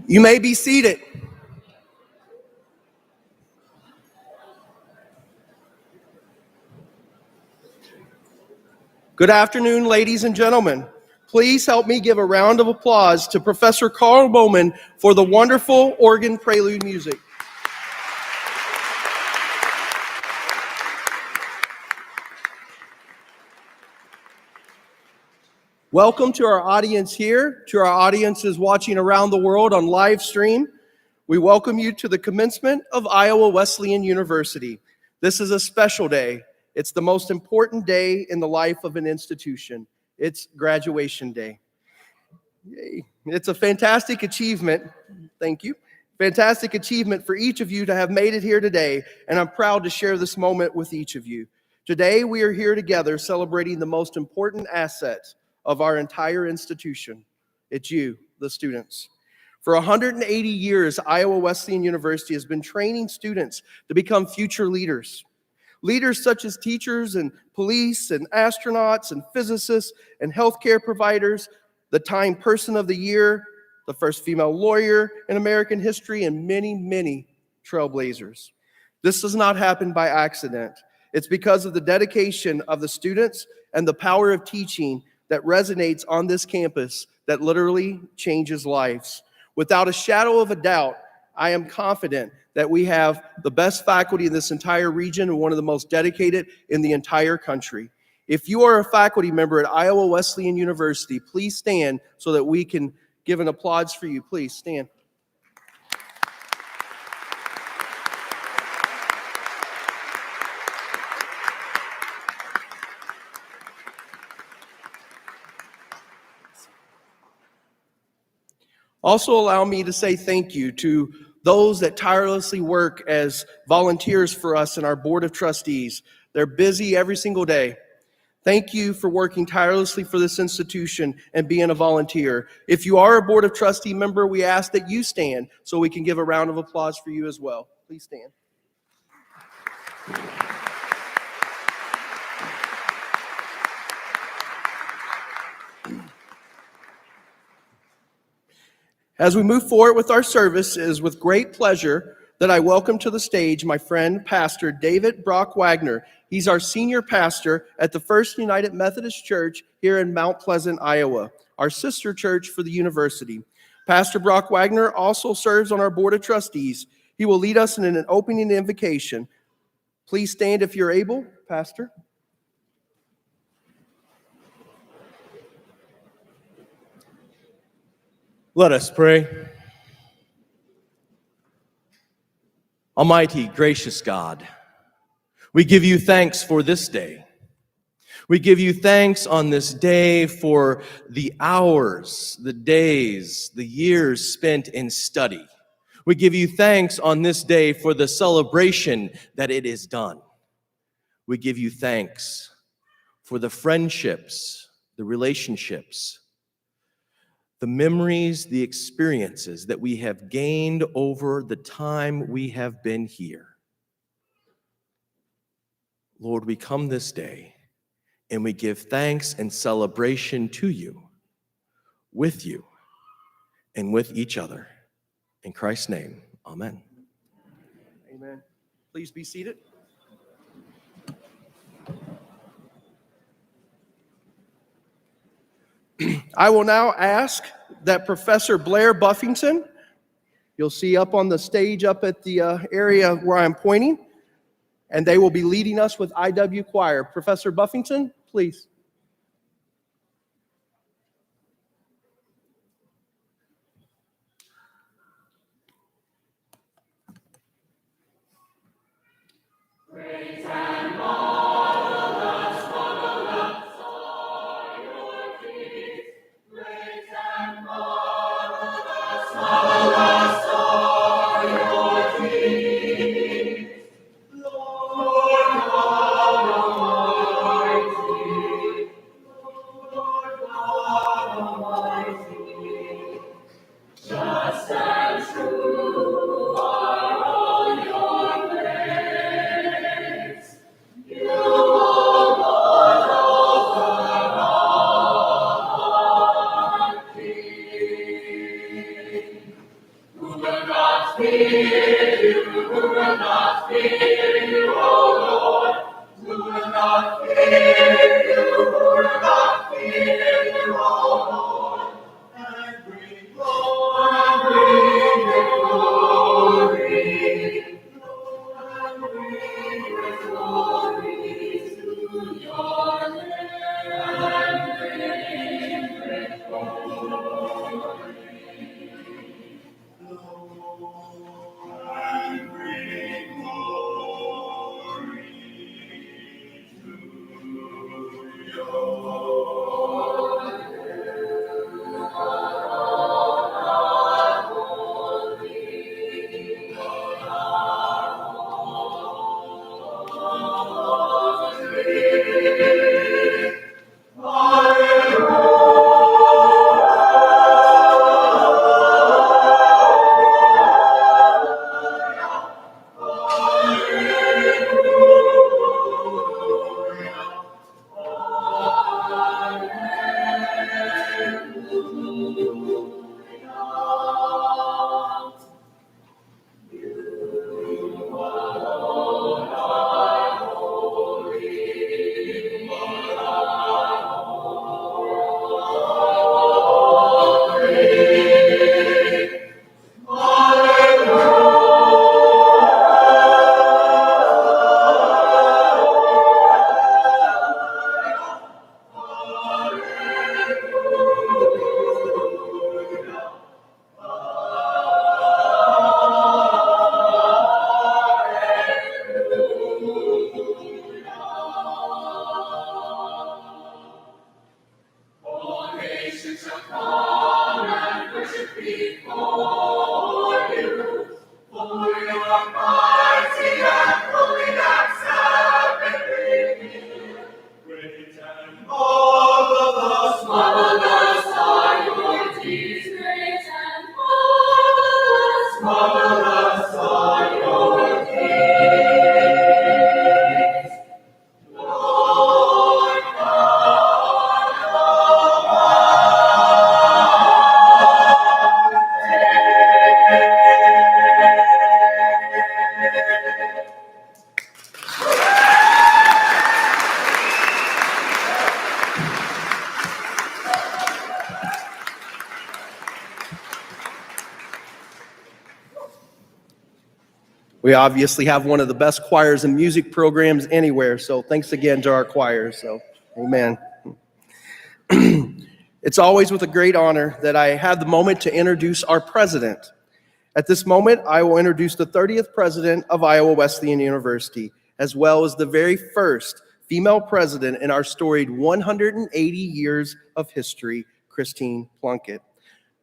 You may be seated. Good afternoon, ladies and gentlemen. Please help me give a round of applause to Professor Carl Bowman for the wonderful organ prelude music. Welcome to our audience here, to our audiences watching around the world on live stream. We welcome you to the commencement of Iowa Wesleyan University. This is a special day. It's the most important day in the life of an institution. It's graduation day. Yay. It's a fantastic achievement. Thank you. Fantastic achievement for each of you to have made it here today, and I'm proud to share this moment with each of you. Today, we are here together celebrating the most important asset of our entire institution. It's you, the students. For 180 years, Iowa Wesleyan University has been training students to become future leaders. Leaders such as teachers and police and astronauts and physicists and healthcare providers, the Time Person of the Year, the first female lawyer in American history, and many, many trailblazers. This does not happen by accident. It's because of the dedication of the students and the power of teaching that resonates on this campus that literally changes lives. Without a shadow of a doubt, I am confident that we have the best faculty in this entire region and one of the most dedicated in the entire country. If you are a faculty member at Iowa Wesleyan University, please stand so that we can give an applause for you. Please stand. Also allow me to say thank you to those that tirelessly work as volunteers for us in our Board of Trustees. They're busy every single day. Thank you for working tirelessly for this institution and being a volunteer. If you are a Board of Trustee member, we ask that you stand so we can give a round of applause for you as well. Please stand. As we move forward with our service, it is with great pleasure that I welcome to the stage my friend, Pastor David Brock Wagner. He's our senior pastor at the First United Methodist Church here in Mount Pleasant, Iowa, our sister church for the university. Pastor Brock Wagner also serves on our Board of Trustees. He will lead us in an opening invocation. Please stand if you're able, Pastor. Let us pray. Almighty, gracious God, we give you thanks for this day. We give you thanks on this day for the hours, the days, the years spent in study. We give you thanks on this day for the celebration that it is done. We give you thanks for the friendships, the relationships, the memories, the experiences that we have gained over the time we have been here. Lord, we come this day and we give thanks and celebration to you, with you, and with each other. In Christ's name, amen. Amen. Please be seated. I will now ask that Professor Blair Buffington, you'll see up on the stage up at the area where I'm pointing, and they will be leading us with IW Choir. Professor Buffington, please. Praise and marvelous, are your deeds. Praise and marvelous are your deeds. Lord God Almighty, Lord God Almighty, just and true are all your ways. We obviously have one of the best choirs and music programs anywhere, so thanks again to our choirs. So, amen. It's always with a great honor that I have the moment to introduce our president. At this moment, I will introduce the 30th president of Iowa Wesleyan University, as well as the very first female president in our storied 180 years of history, Christine Plunkett.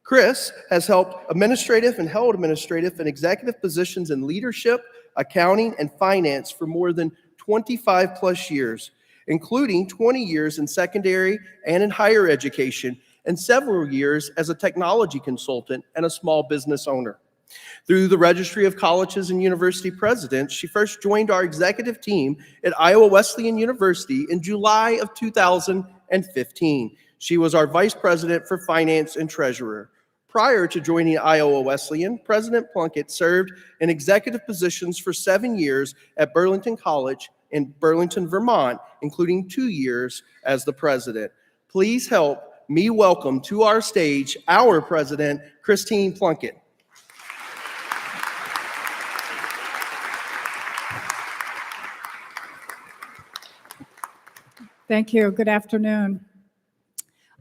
Chris has held administrative and executive positions in leadership, accounting, and finance for more than 25 plus years, including 20 years in secondary and in higher education, and several years as a technology consultant and a small business owner. Through the Registry of Colleges and University Presidents, she first joined our executive team at Iowa Wesleyan University in July of 2015. She was our vice president for finance and treasurer. Prior to joining Iowa Wesleyan, President Plunkett served in executive positions for 7 years at Burlington College in Burlington, Vermont, including 2 years as the president. Please help me welcome to our stage our president, Christine Plunkett. Thank you. Good afternoon.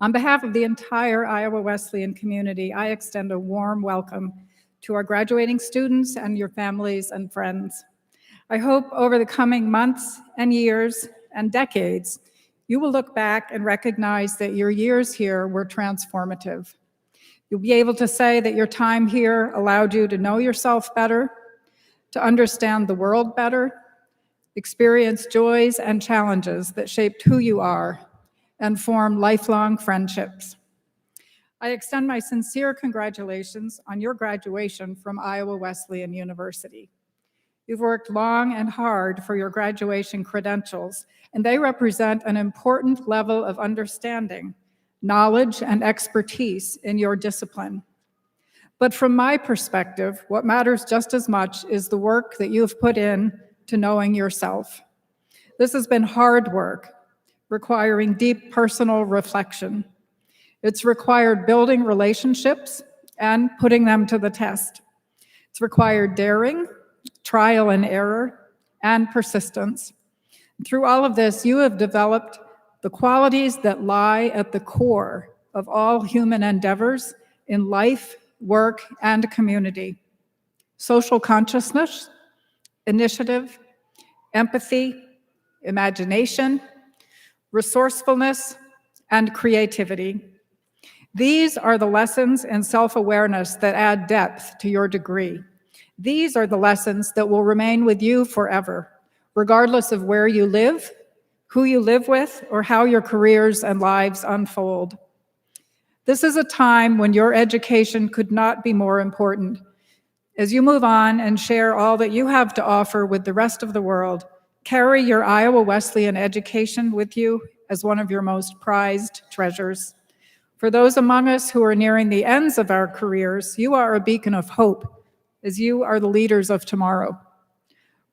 On behalf of the entire Iowa Wesleyan community, I extend a warm welcome to our graduating students and your families and friends. I hope over the coming months and years and decades, you will look back and recognize that your years here were transformative. You'll be able to say that your time here allowed you to know yourself better, to understand the world better, experience joys and challenges that shaped who you are, and form lifelong friendships. I extend my sincere congratulations on your graduation from Iowa Wesleyan University. You've worked long and hard for your graduation credentials, and they represent an important level of understanding, knowledge, and expertise in your discipline. But from my perspective, what matters just as much is the work that you have put in to knowing yourself. This has been hard work, requiring deep personal reflection. It's required building relationships and putting them to the test. It's required daring, trial and error, and persistence. Through all of this, you have developed the qualities that lie at the core of all human endeavors in life, work, and community: social consciousness, initiative, empathy, imagination, resourcefulness, and creativity. These are the lessons in self-awareness that add depth to your degree. These are the lessons that will remain with you forever, regardless of where you live, who you live with, or how your careers and lives unfold. This is a time when your education could not be more important. As you move on and share all that you have to offer with the rest of the world, carry your Iowa Wesleyan education with you as one of your most prized treasures. For those among us who are nearing the ends of our careers, you are a beacon of hope, as you are the leaders of tomorrow.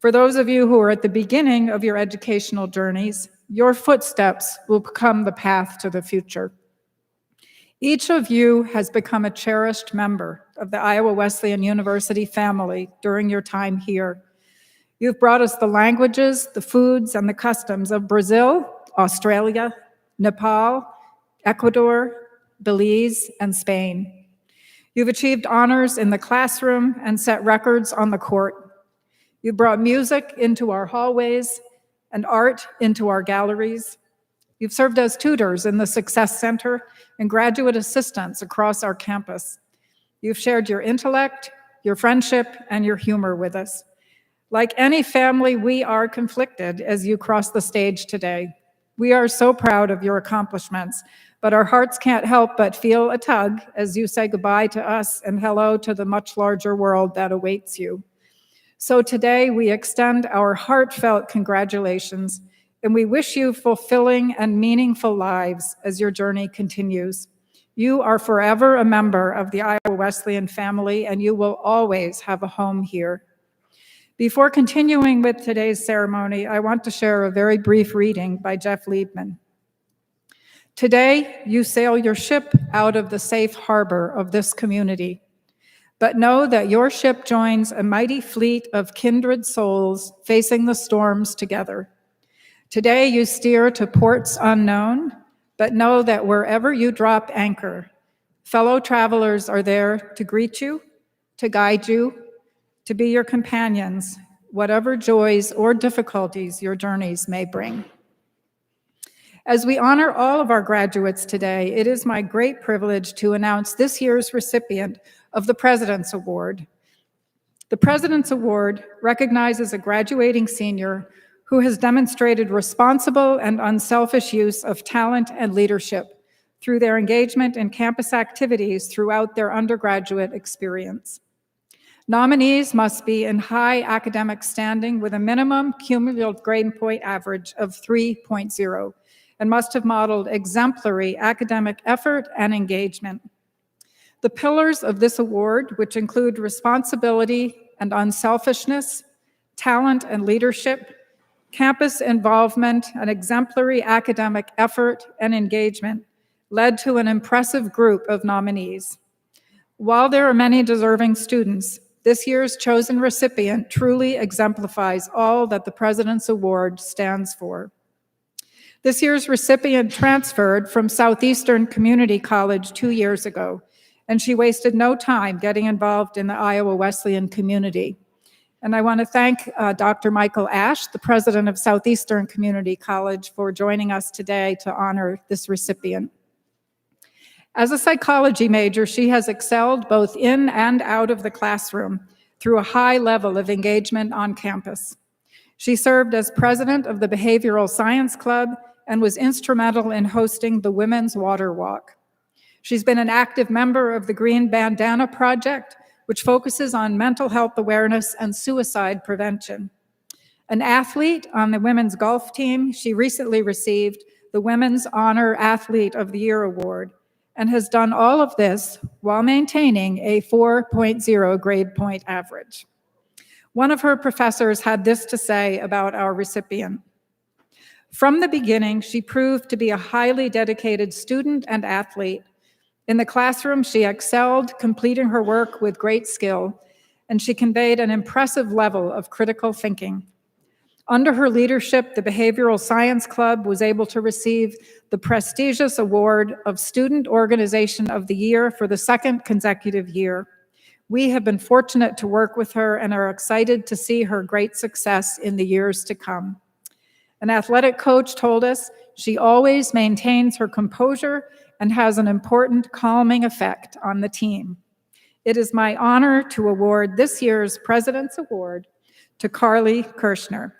For those of you who are at the beginning of your educational journeys, your footsteps will become the path to the future. Each of you has become a cherished member of the Iowa Wesleyan University family during your time here. You've brought us the languages, the foods, and the customs of Brazil, Australia, Nepal, Ecuador, Belize, and Spain. You've achieved honors in the classroom and set records on the court. You brought music into our hallways and art into our galleries. You've served as tutors in the Success Center and graduate assistants across our campus. You've shared your intellect, your friendship, and your humor with us. Like any family, we are conflicted as you cross the stage today. We are so proud of your accomplishments, but our hearts can't help but feel a tug as you say goodbye to us and hello to the much larger world that awaits you. So today we extend our heartfelt congratulations, and we wish you fulfilling and meaningful lives as your journey continues. You are forever a member of the Iowa Wesleyan family, and you will always have a home here. Before continuing with today's ceremony, I want to share a very brief reading by Jeff Liebman. Today, you sail your ship out of the safe harbor of this community, but know that your ship joins a mighty fleet of kindred souls facing the storms together. Today, you steer to ports unknown, but know that wherever you drop anchor, fellow travelers are there to greet you, to guide you, to be your companions, whatever joys or difficulties your journeys may bring. As we honor all of our graduates today, it is my great privilege to announce this year's recipient of the President's Award. The President's Award recognizes a graduating senior who has demonstrated responsible and unselfish use of talent and leadership through their engagement in campus activities throughout their undergraduate experience. Nominees must be in high academic standing with a minimum cumulative grade point average of 3.0 and must have modeled exemplary academic effort and engagement. The pillars of this award, which include responsibility and unselfishness, talent and leadership, campus involvement, and exemplary academic effort and engagement, led to an impressive group of nominees. While there are many deserving students, this year's chosen recipient truly exemplifies all that the President's Award stands for. This year's recipient transferred from Southeastern Community College 2 years ago, and she wasted no time getting involved in the Iowa Wesleyan community. And I want to thank Dr. Michael Ash, the president of Southeastern Community College, for joining us today to honor this recipient. As a psychology major, she has excelled both in and out of the classroom through a high level of engagement on campus. She served as president of the Behavioral Science Club and was instrumental in hosting the Women's Water Walk. She's been an active member of the Green Bandana Project, which focuses on mental health awareness and suicide prevention. An athlete on the women's golf team, she recently received the Women's Honor Athlete of the Year Award and has done all of this while maintaining a 4.0 grade point average. One of her professors had this to say about our recipient: From the beginning, she proved to be a highly dedicated student and athlete. In the classroom, she excelled, completing her work with great skill, and she conveyed an impressive level of critical thinking. Under her leadership, the Behavioral Science Club was able to receive the prestigious award of Student Organization of the Year for the second consecutive year. We have been fortunate to work with her and are excited to see her great success in the years to come. An athletic coach told us she always maintains her composure and has an important calming effect on the team. It is my honor to award this year's President's Award to Carly Kirschner.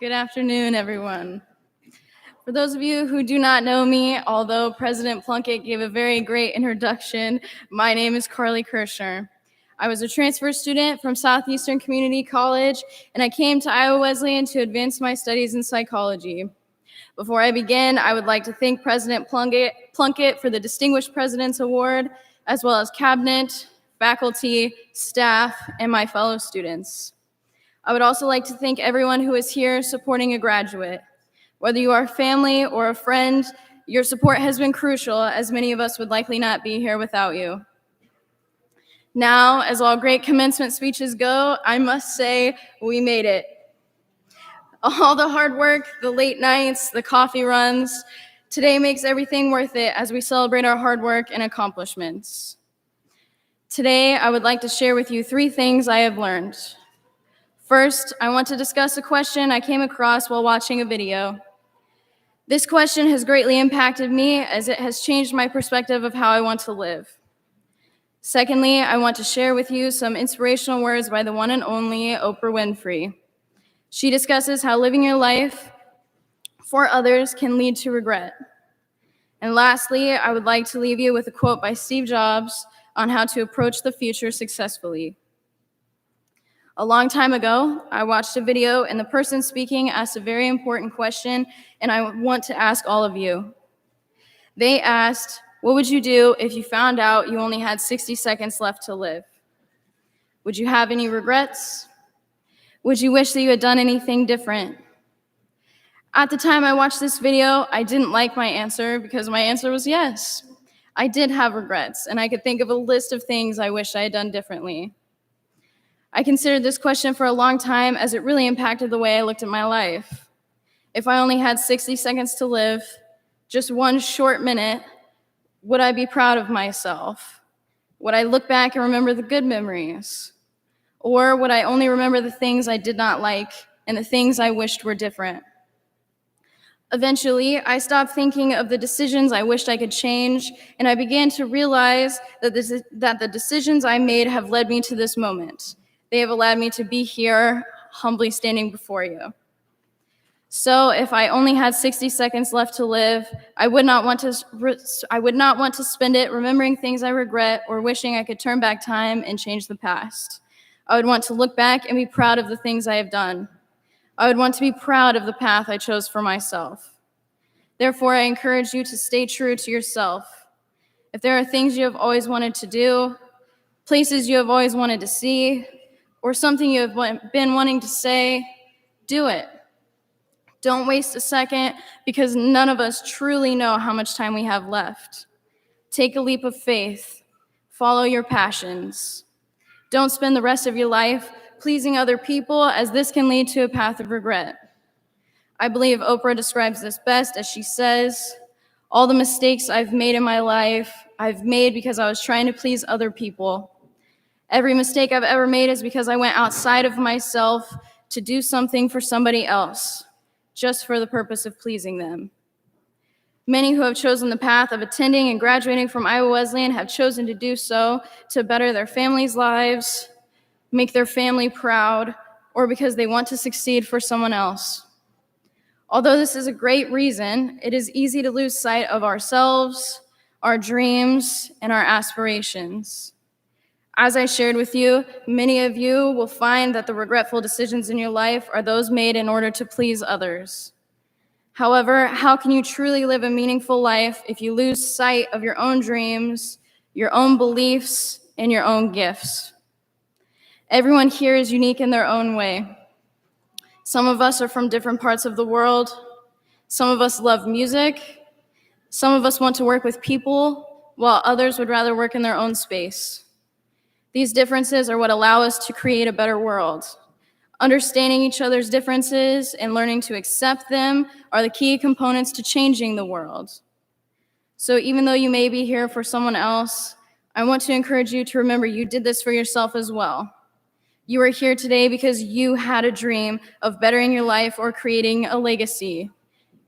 Good afternoon, everyone. For those of you who do not know me, although President Plunkett gave a very great introduction, my name is Carly Kirschner. I was a transfer student from Southeastern Community College, and I came to Iowa Wesleyan to advance my studies in psychology. Before I begin, I would like to thank President Plunkett for the Distinguished President's Award, as well as cabinet, faculty, staff, and my fellow students. I would also like to thank everyone who is here supporting a graduate. Whether you are family or a friend, your support has been crucial, as many of us would likely not be here without you. Now, as all great commencement speeches go, I must say we made it. All the hard work, the late nights, the coffee runs, today makes everything worth it as we celebrate our hard work and accomplishments. Today, I would like to share with you 3 things I have learned. First, I want to discuss a question I came across while watching a video. This question has greatly impacted me as it has changed my perspective of how I want to live. Secondly, I want to share with you some inspirational words by the one and only Oprah Winfrey. She discusses how living your life for others can lead to regret. And lastly, I would like to leave you with a quote by Steve Jobs on how to approach the future successfully. A long time ago, I watched a video and the person speaking asked a very important question, and I want to ask all of you. They asked, what would you do if you found out you only had 60 seconds left to live? Would you have any regrets? Would you wish that you had done anything different? At the time I watched this video, I didn't like my answer because my answer was yes. I did have regrets, and I could think of a list of things I wish I had done differently. I considered this question for a long time as it really impacted the way I looked at my life. If I only had 60 seconds to live, just one short minute, would I be proud of myself? Would I look back and remember the good memories? Or would I only remember the things I did not like and the things I wished were different? Eventually, I stopped thinking of the decisions I wished I could change, and I began to realize that the decisions I made have led me to this moment. They have allowed me to be here, humbly standing before you. So if I only had 60 seconds left to live, I would not want to spend it remembering things I regret or wishing I could turn back time and change the past. I would want to look back and be proud of the things I have done. I would want to be proud of the path I chose for myself. Therefore, I encourage you to stay true to yourself. If there are things you have always wanted to do, places you have always wanted to see, or something you have been wanting to say, do it. Don't waste a second, because none of us truly know how much time we have left. Take a leap of faith. Follow your passions. Don't spend the rest of your life pleasing other people, as this can lead to a path of regret. I believe Oprah describes this best as she says, all the mistakes I've made in my life, I've made because I was trying to please other people. Every mistake I've ever made is because I went outside of myself to do something for somebody else, just for the purpose of pleasing them. Many who have chosen the path of attending and graduating from Iowa Wesleyan have chosen to do so to better their families' lives, make their family proud, or because they want to succeed for someone else. Although this is a great reason, it is easy to lose sight of ourselves, our dreams, and our aspirations. As I shared with you, many of you will find that the regretful decisions in your life are those made in order to please others. However, how can you truly live a meaningful life if you lose sight of your own dreams, your own beliefs, and your own gifts? Everyone here is unique in their own way. Some of us are from different parts of the world. Some of us love music. Some of us want to work with people, while others would rather work in their own space. These differences are what allow us to create a better world. Understanding each other's differences and learning to accept them are the key components to changing the world. So even though you may be here for someone else, I want to encourage you to remember you did this for yourself as well. You are here today because you had a dream of bettering your life or creating a legacy.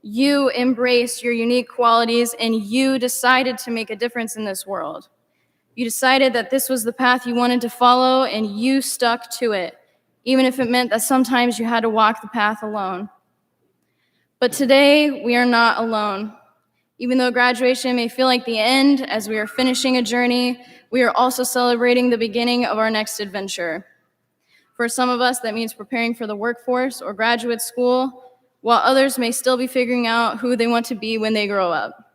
You embraced your unique qualities and you decided to make a difference in this world. You decided that this was the path you wanted to follow and you stuck to it, even if it meant that sometimes you had to walk the path alone. But today, we are not alone. Even though graduation may feel like the end as we are finishing a journey, we are also celebrating the beginning of our next adventure. For some of us, that means preparing for the workforce or graduate school, while others may still be figuring out who they want to be when they grow up.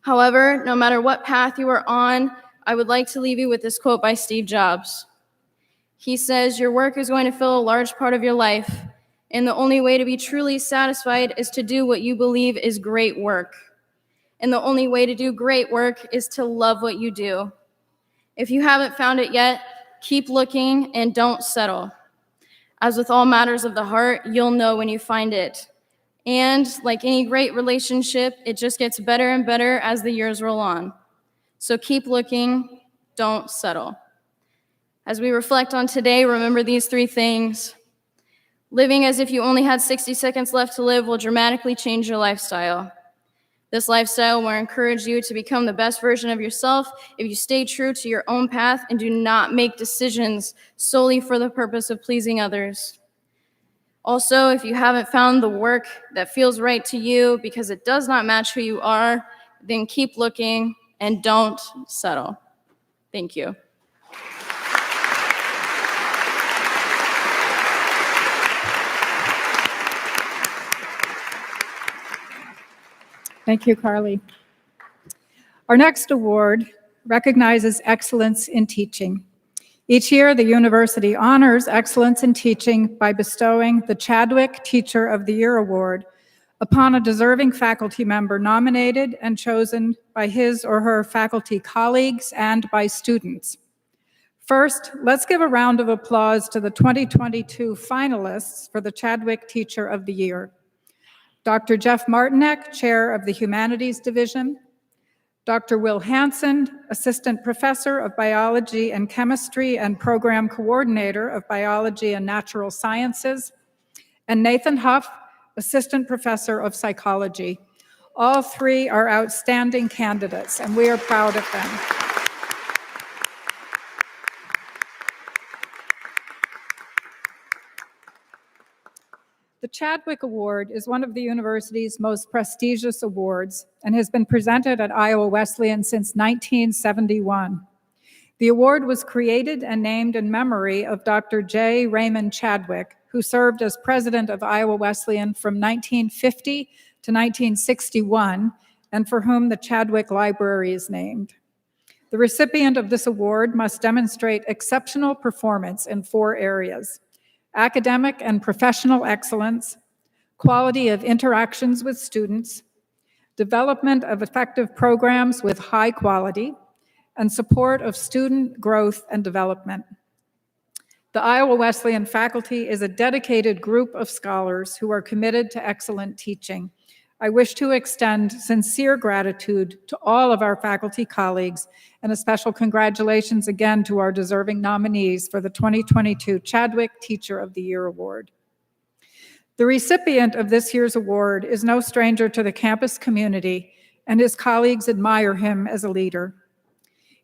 However, no matter what path you are on, I would like to leave you with this quote by Steve Jobs. He says, "Your work is going to fill a large part of your life, and the only way to be truly satisfied is to do what you believe is great work. And the only way to do great work is to love what you do. If you haven't found it yet, keep looking and don't settle. As with all matters of the heart, you'll know when you find it. And like any great relationship, it just gets better and better as the years roll on. So keep looking, don't settle." As we reflect on today, remember these three things. Living as if you only had 60 seconds left to live will dramatically change your lifestyle. This lifestyle will encourage you to become the best version of yourself if you stay true to your own path and do not make decisions solely for the purpose of pleasing others. Also, if you haven't found the work that feels right to you because it does not match who you are, then keep looking and don't settle. Thank you. Thank you, Carly. Our next award recognizes excellence in teaching. Each year, the university honors excellence in teaching by bestowing the Chadwick Teacher of the Year Award upon a deserving faculty member nominated and chosen by his or her faculty colleagues and by students. First, let's give a round of applause to the 2022 finalists for the Chadwick Teacher of the Year. Dr. Jeff Martinek, Chair of the Humanities Division, Dr. Will Hansen, Assistant Professor of Biology and Chemistry and Program Coordinator of Biology and Natural Sciences, and Nathan Huff, Assistant Professor of Psychology. All three are outstanding candidates, and we are proud of them. The Chadwick Award is one of the university's most prestigious awards and has been presented at Iowa Wesleyan since 1971. The award was created and named in memory of Dr. J. Raymond Chadwick, who served as president of Iowa Wesleyan from 1950 to 1961, and for whom the Chadwick Library is named. The recipient of this award must demonstrate exceptional performance in 4 areas: academic and professional excellence, quality of interactions with students, development of effective programs with high quality, and support of student growth and development. The Iowa Wesleyan faculty is a dedicated group of scholars who are committed to excellent teaching. I wish to extend sincere gratitude to all of our faculty colleagues, and a special congratulations again to our deserving nominees for the 2022 Chadwick Teacher of the Year Award. The recipient of this year's award is no stranger to the campus community, and his colleagues admire him as a leader.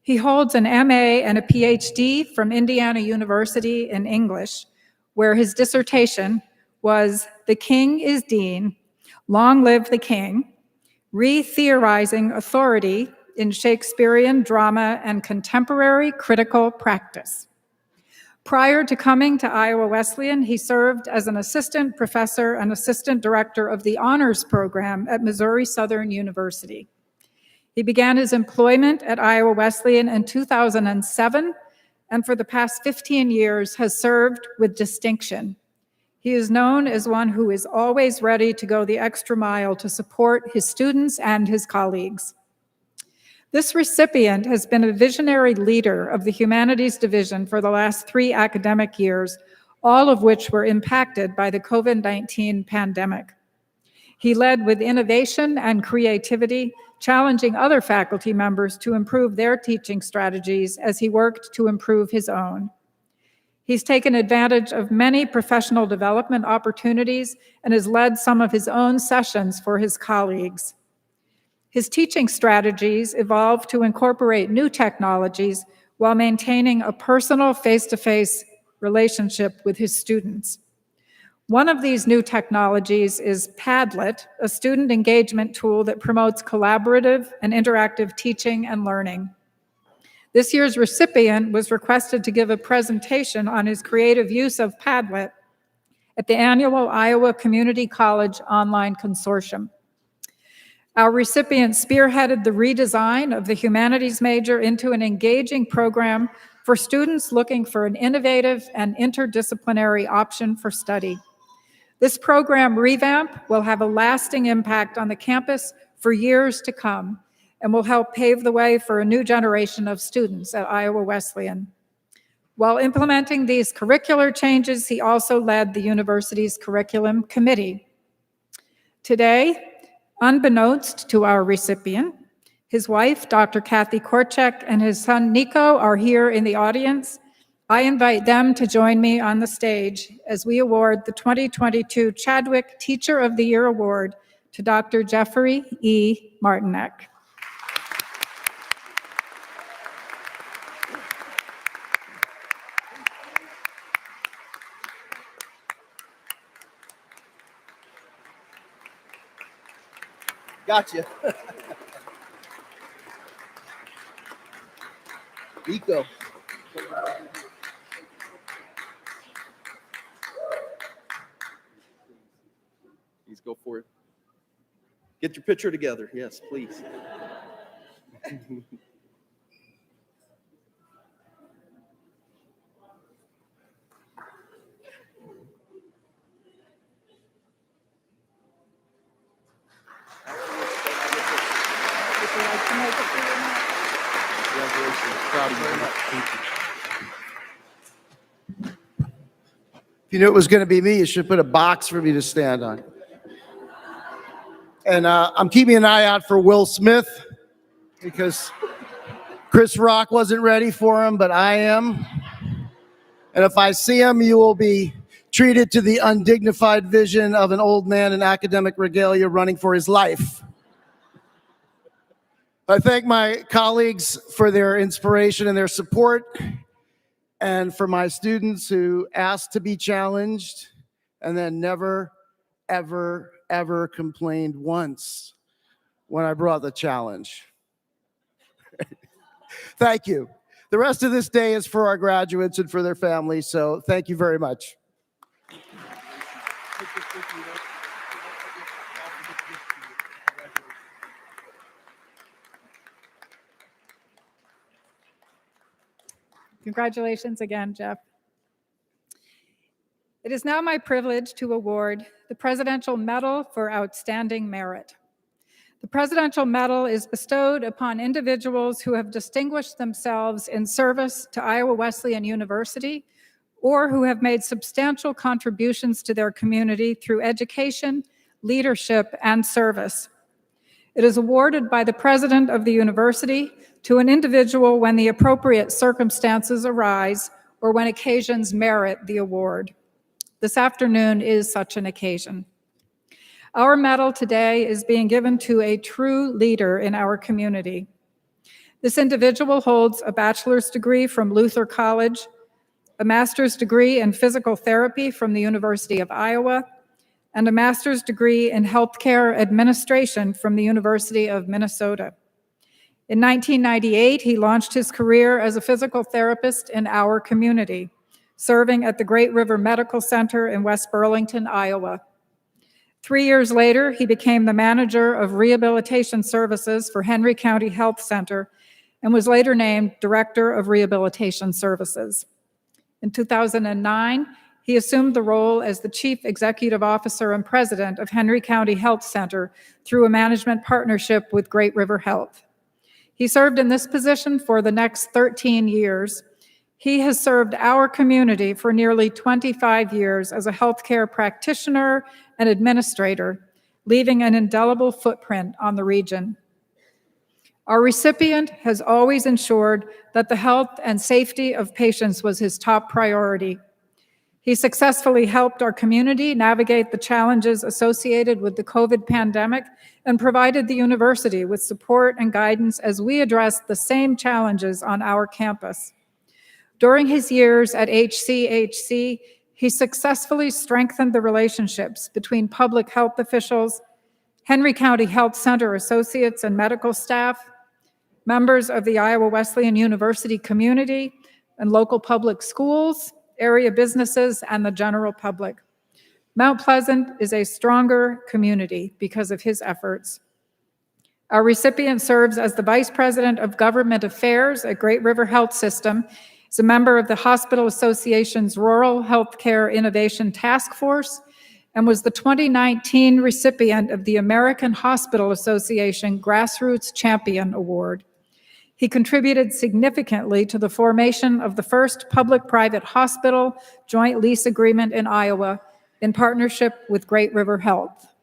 He holds an MA and a PhD from Indiana University in English, where his dissertation was "The King is Dean, Long Live the King: Re-Theorizing Authority in Shakespearean Drama and Contemporary Critical Practice. Prior to coming to Iowa Wesleyan, he served as an assistant professor and assistant director of the honors program at Missouri Southern University. He began his employment at Iowa Wesleyan in 2007, and for the past 15 years has served with distinction. He is known as one who is always ready to go the extra mile to support his students and his colleagues. This recipient has been a visionary leader of the Humanities Division for the last 3 academic years, all of which were impacted by the COVID-19 pandemic. He led with innovation and creativity, challenging other faculty members to improve their teaching strategies as he worked to improve his own. He's taken advantage of many professional development opportunities and has led some of his own sessions for his colleagues. His teaching strategies evolved to incorporate new technologies while maintaining a personal face-to-face relationship with his students. One of these new technologies is Padlet, a student engagement tool that promotes collaborative and interactive teaching and learning. This year's recipient was requested to give a presentation on his creative use of Padlet at the annual Iowa Community College Online Consortium. Our recipient spearheaded the redesign of the humanities major into an engaging program for students looking for an innovative and interdisciplinary option for study. This program revamp will have a lasting impact on the campus for years to come and will help pave the way for a new generation of students at Iowa Wesleyan. While implementing these curricular changes, he also led the university's curriculum committee. Today, unbeknownst to our recipient, his wife, Dr. Kathy Korchek, and his son, Nico, are here in the audience. I invite them to join me on the stage as we award the 2022 Chadwick Teacher of the Year Award to Dr. Jeffrey E. Martinek. Gotcha. Nico. Please go for it. Get your picture together. Yes, please. Congratulations. Proud of you. Thank you. If you knew it was going to be me, you should put a box for me to stand on. And I'm keeping an eye out for Will Smith because Chris Rock wasn't ready for him, but I am. And if I see him, you will be treated to the undignified vision of an old man in academic regalia running for his life. I thank my colleagues for their inspiration and their support, and for my students who asked to be challenged and then never, ever, ever complained once when I brought the challenge. Thank you. The rest of this day is for our graduates and for their families, so thank you very much. Congratulations again, Jeff. It is now my privilege to award the Presidential Medal for Outstanding Merit. The Presidential Medal is bestowed upon individuals who have distinguished themselves in service to Iowa Wesleyan University or who have made substantial contributions to their community through education, leadership, and service. It is awarded by the president of the university to an individual when the appropriate circumstances arise or when occasions merit the award. This afternoon is such an occasion. Our medal today is being given to a true leader in our community. This individual holds a bachelor's degree from Luther College, a master's degree in physical therapy from the University of Iowa, and a master's degree in healthcare administration from the University of Minnesota. In 1998, he launched his career as a physical therapist in our community, serving at the Great River Medical Center in West Burlington, Iowa. 3 years later, he became the manager of rehabilitation services for Henry County Health Center and was later named Director of Rehabilitation Services. In 2009, he assumed the role as the Chief Executive Officer and President of Henry County Health Center through a management partnership with Great River Health. He served in this position for the next 13 years. He has served our community for nearly 25 years as a healthcare practitioner and administrator, leaving an indelible footprint on the region. Our recipient has always ensured that the health and safety of patients was his top priority. He successfully helped our community navigate the challenges associated with the COVID pandemic and provided the university with support and guidance as we addressed the same challenges on our campus. During his years at HCHC, he successfully strengthened the relationships between public health officials, Henry County Health Center associates and medical staff, members of the Iowa Wesleyan University community, and local public schools, area businesses, and the general public. Mount Pleasant is a stronger community because of his efforts. Our recipient serves as the Vice President of Government Affairs at Great River Health System. He's a member of the Hospital Association's Rural Healthcare Innovation Task Force and was the 2019 recipient of the American Hospital Association Grassroots Champion Award. He contributed significantly to the formation of the first public-private hospital joint lease agreement in Iowa in partnership with Great River Health.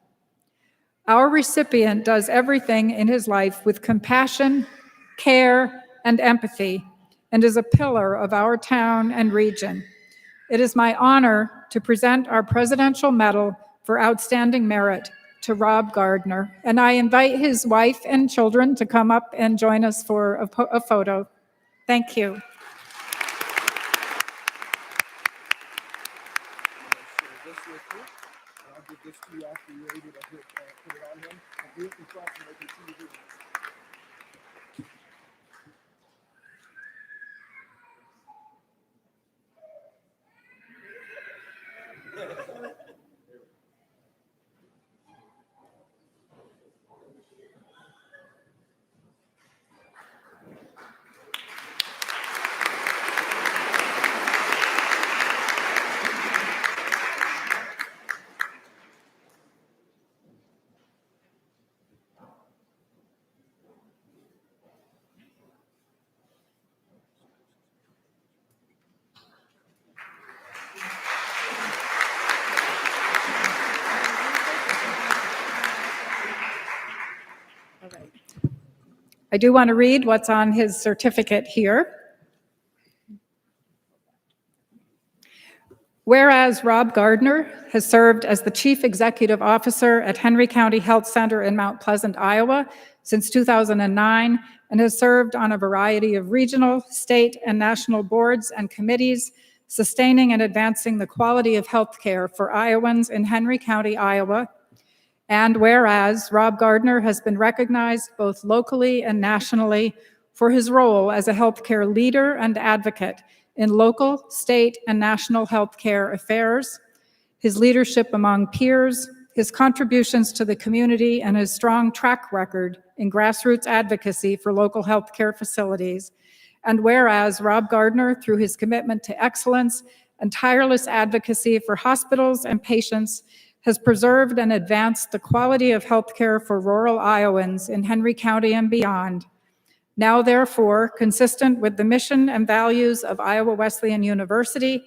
Our recipient does everything in his life with compassion, care, and empathy, and is a pillar of our town and region. It is my honor to present our Presidential Medal for Outstanding Merit to Rob Gardner, and I invite his wife and children to come up and join us for a photo. Thank you. I do want to read what's on his certificate here. Whereas Rob Gardner has served as the Chief Executive Officer at Henry County Health Center in Mount Pleasant, Iowa since 2009, and has served on a variety of regional, state, and national boards and committees, sustaining and advancing the quality of healthcare for Iowans in Henry County, Iowa. And whereas Rob Gardner has been recognized both locally and nationally for his role as a healthcare leader and advocate in local, state, and national healthcare affairs, his leadership among peers, his contributions to the community, and his strong track record in grassroots advocacy for local healthcare facilities. And whereas Rob Gardner, through his commitment to excellence and tireless advocacy for hospitals and patients, has preserved and advanced the quality of healthcare for rural Iowans in Henry County and beyond. Now, therefore, consistent with the mission and values of Iowa Wesleyan University,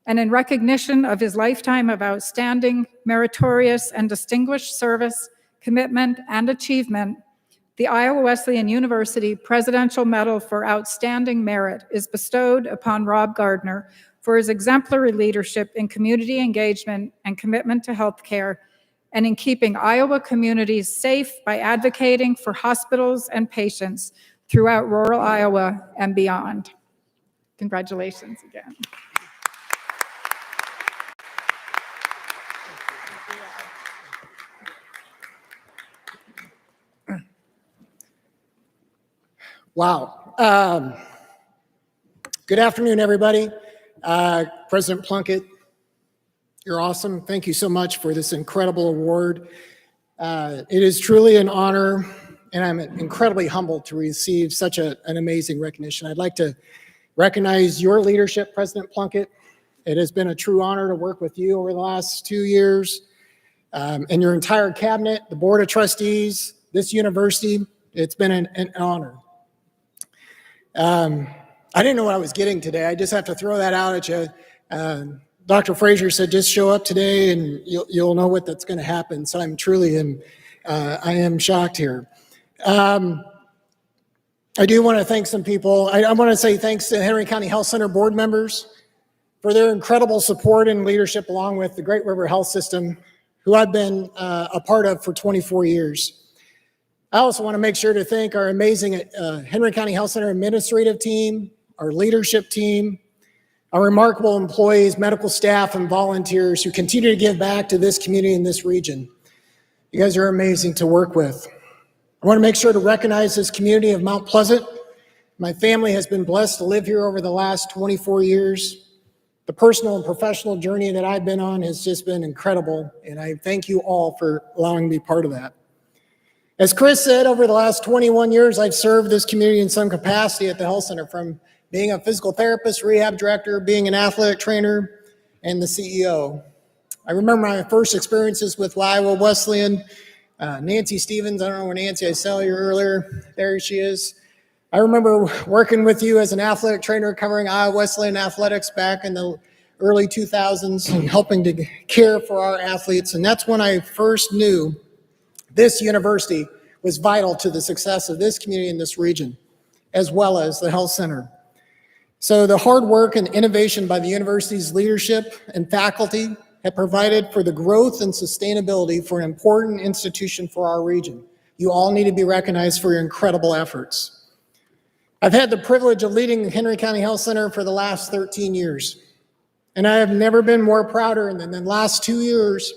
and in recognition of his lifetime of outstanding, meritorious, and distinguished service, commitment, and achievement, the Iowa Wesleyan University Presidential Medal for Outstanding Merit is bestowed upon Rob Gardner for his exemplary leadership in community engagement and commitment to healthcare, and in keeping Iowa communities safe by advocating for hospitals and patients throughout rural Iowa and beyond. Congratulations again. Wow. Good afternoon, everybody. President Plunkett, you're awesome. Thank you so much for this incredible award. It is truly an honor, and I'm incredibly humbled to receive such an amazing recognition. I'd like to recognize your leadership, President Plunkett. It has been a true honor to work with you over the last 2 years, and your entire cabinet, the Board of Trustees, this university. It's been an honor. I didn't know what I was getting today. I just have to throw that out at you. Dr. Frazier said, just show up today and you'll know what that's going to happen. So I'm truly, I am shocked here. I do want to thank some people. I want to say thanks to Henry County Health Center board members for their incredible support and leadership, along with the Great River Health System, who I've been a part of for 24 years. I also want to make sure to thank our amazing Henry County Health Center administrative team, our leadership team, our remarkable employees, medical staff, and volunteers who continue to give back to this community and this region. You guys are amazing to work with. I want to make sure to recognize this community of Mount Pleasant. My family has been blessed to live here over the last 24 years. The personal and professional journey that I've been on has just been incredible, and I thank you all for allowing me part of that. As Chris said, over the last 21 years, I've served this community in some capacity at the health center, from being a physical therapist, rehab director, being an athletic trainer, and the CEO. I remember my first experiences with Iowa Wesleyan. Nancy Stevens, I don't know where Nancy, I saw you earlier. There she is. I remember working with you as an athletic trainer covering Iowa Wesleyan athletics back in the early 2000s and helping to care for our athletes. And that's when I first knew this university was vital to the success of this community in this region, as well as the health center. So the hard work and innovation by the university's leadership and faculty have provided for the growth and sustainability for an important institution for our region. You all need to be recognized for your incredible efforts. I've had the privilege of leading the Henry County Health Center for the last 13 years, and I have never been more prouder than the last 2 years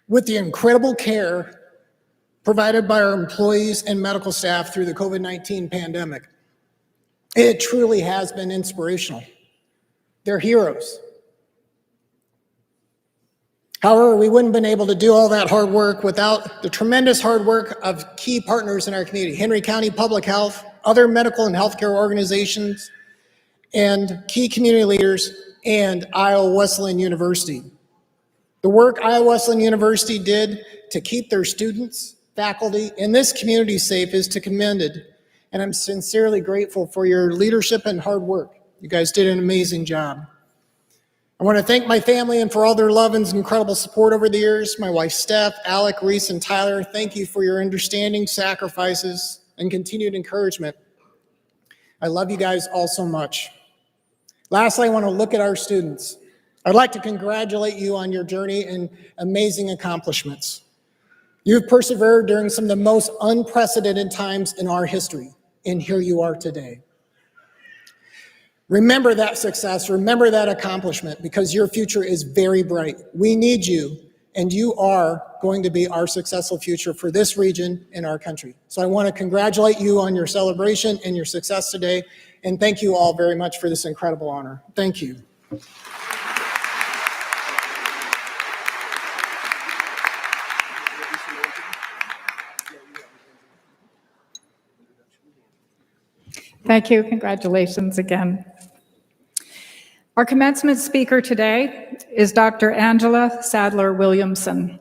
with the incredible care provided by our employees and medical staff through the COVID-19 pandemic. It truly has been inspirational. They're heroes. However, we wouldn't have been able to do all that hard work without the tremendous hard work of key partners in our community: Henry County Public Health, other medical and healthcare organizations, and key community leaders, and Iowa Wesleyan University. The work Iowa Wesleyan University did to keep their students, faculty, and this community safe is to commended, and I'm sincerely grateful for your leadership and hard work. You guys did an amazing job. I want to thank my family and for all their love and incredible support over the years. My wife, Steph, Alec, Reese, and Tyler, thank you for your understanding, sacrifices, and continued encouragement. I love you guys all so much. Lastly, I want to look at our students. I'd like to congratulate you on your journey and amazing accomplishments. You've persevered during some of the most unprecedented times in our history, and here you are today. Remember that success, remember that accomplishment, because your future is very bright. We need you, and you are going to be our successful future for this region and our country. So I want to congratulate you on your celebration and your success today, and thank you all very much for this incredible honor. Thank you. Thank you. Congratulations again. Our commencement speaker today is Dr. Angela Sadler Williamson.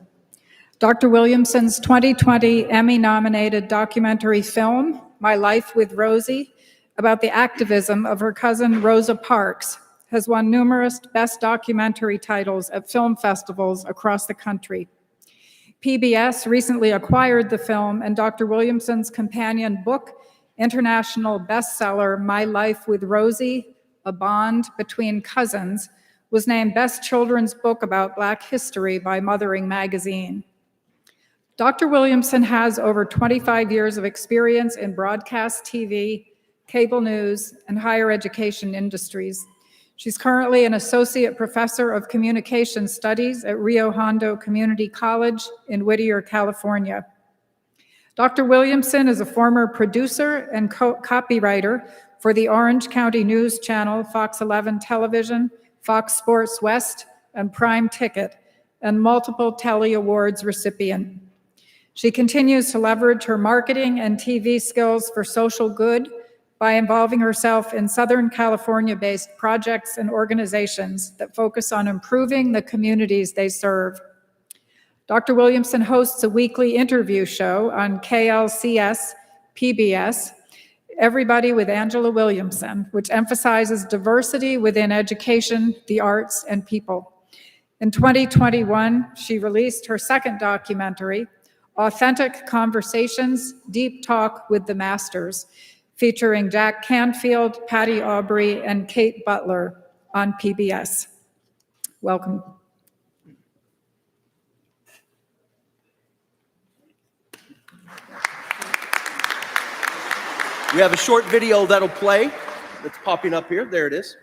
Dr. Williamson's 2020 Emmy-nominated documentary film, My Life with Rosie, about the activism of her cousin Rosa Parks, has won numerous Best Documentary titles at film festivals across the country. PBS recently acquired the film, and Dr. Williamson's companion book, international bestseller My Life with Rosie, A Bond Between Cousins, was named Best Children's Book About Black History by Mothering Magazine. Dr. Williamson has over 25 years of experience in broadcast TV, cable news, and higher education industries. She's currently an associate professor of communication studies at Rio Hondo Community College in Whittier, California. Dr. Williamson is a former producer and copywriter for the Orange County News Channel, Fox 11 Television, Fox Sports West, and Prime Ticket, and multiple Telly Awards recipient. She continues to leverage her marketing and TV skills for social good by involving herself in Southern California-based projects and organizations that focus on improving the communities they serve. Dr. Williamson hosts a weekly interview show on KLCS PBS, Everybody with Angela Williamson, which emphasizes diversity within education, the arts, and people. In 2021, she released her second documentary, Authentic Conversations, Deep Talk with the Masters, featuring Jack Canfield, Patty Aubrey, and Kate Butler on PBS. Welcome. We have a short video that'll play that's popping up here. There it is.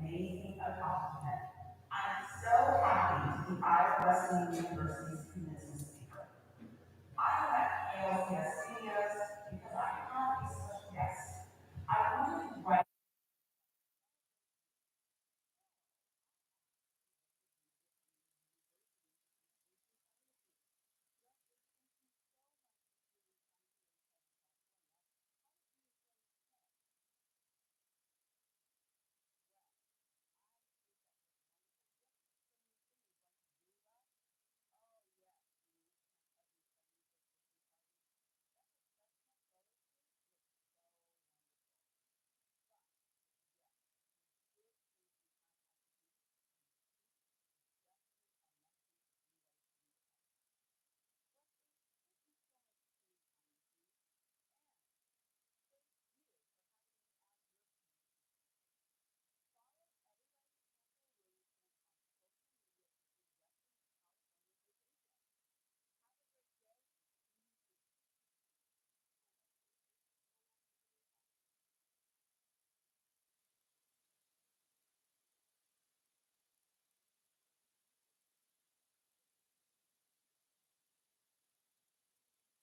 Amazing accomplishment. I'm so happy to be Iowa Wesleyan University's commencement speaker. I am at KLCS Studios because I have a special guest. I wanted to write.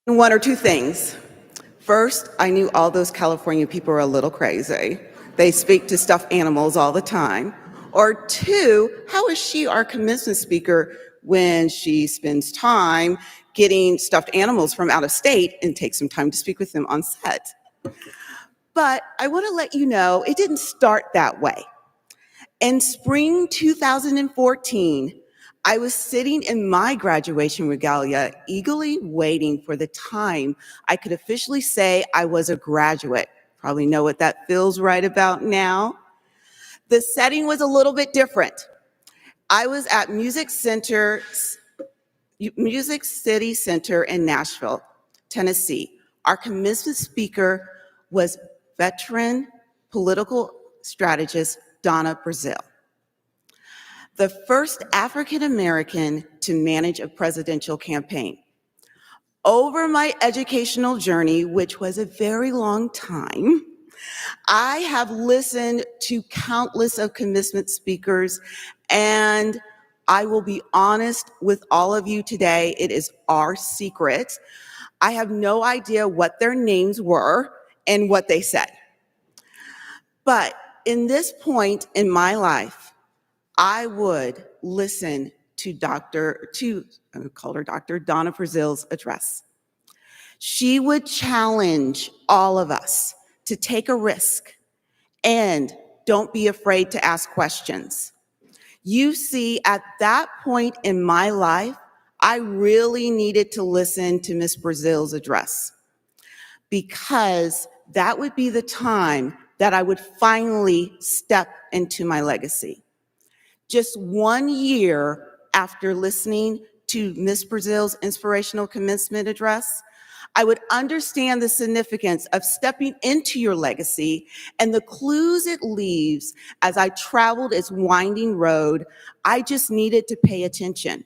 One or two things. First, I knew all those California people were a little crazy. They speak to stuffed animals all the time. Or two, how is she our commencement speaker when she spends time getting stuffed animals from out of state and takes some time to speak with them on set? But I want to let you know it didn't start that way. In spring 2014, I was sitting in my graduation regalia, eagerly waiting for the time I could officially say I was a graduate. Probably know what that feels right about now. The setting was a little bit different. I was at Music City Center in Nashville, Tennessee. Our commencement speaker was veteran political strategist Donna Brazile, the first African American to manage a presidential campaign. Over my educational journey, which was a very long time, I have listened to countless of commencement speakers, and I will be honest with all of you today, it is our secret. I have no idea what their names were and what they said. But in this point in my life, I would listen to I called her Dr. Donna Brazile's address. She would challenge all of us to take a risk and don't be afraid to ask questions. You see, at that point in my life, I really needed to listen to Miss Brazile's address because that would be the time that I would finally step into my legacy. Just 1 year after listening to Miss Brazile's inspirational commencement address, I would understand the significance of stepping into your legacy and the clues it leaves as I traveled its winding road. I just needed to pay attention.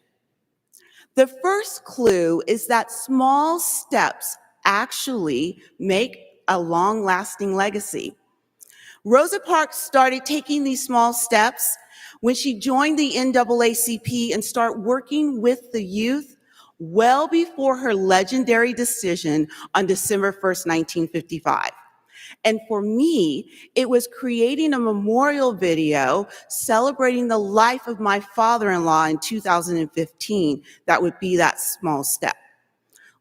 The first clue is that small steps actually make a long-lasting legacy. Rosa Parks started taking these small steps when she joined the NAACP and started working with the youth well before her legendary decision on December 1st, 1955. And for me, it was creating a memorial video celebrating the life of my father-in-law in 2015 that would be that small step.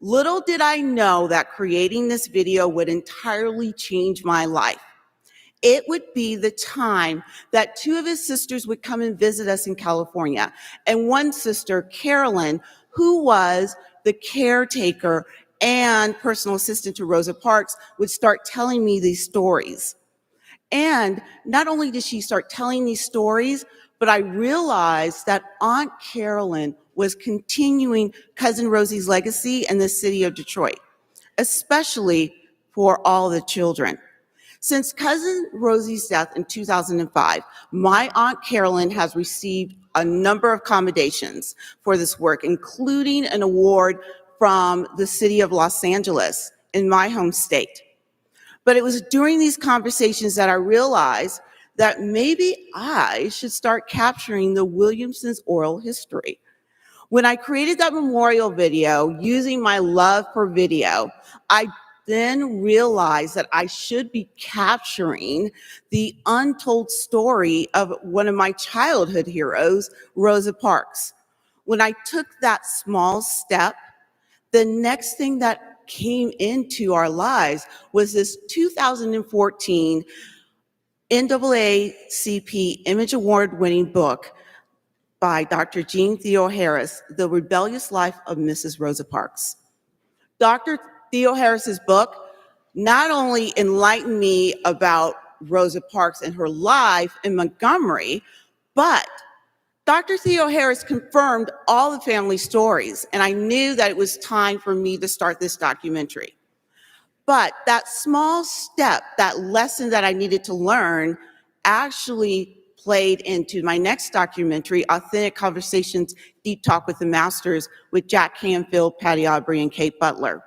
Little did I know that creating this video would entirely change my life. It would be the time that two of his sisters would come and visit us in California. And one sister, Carolyn, who was the caretaker and personal assistant to Rosa Parks, would start telling me these stories. And not only did she start telling these stories, but I realized that Aunt Carolyn was continuing Cousin Rosie's legacy in the city of Detroit, especially for all the children. Since Cousin Rosie's death in 2005, my Aunt Carolyn has received a number of commendations for this work, including an award from the city of Los Angeles in my home state. But it was during these conversations that I realized that maybe I should start capturing the Williamsons' oral history. When I created that memorial video using my love for video, I then realized that I should be capturing the untold story of one of my childhood heroes, Rosa Parks. When I took that small step, the next thing that came into our lives was this 2014 NAACP Image Award-winning book by Dr. Jean Theo Harris, The Rebellious Life of Mrs. Rosa Parks. Dr. Theo Harris's book not only enlightened me about Rosa Parks and her life in Montgomery, but Dr. Theo Harris confirmed all the family stories, and I knew that it was time for me to start this documentary. But that small step, that lesson that I needed to learn, actually played into my next documentary, Authentic Conversations, Deep Talk with the Masters, with Jack Canfield, Patty Aubrey, and Kate Butler.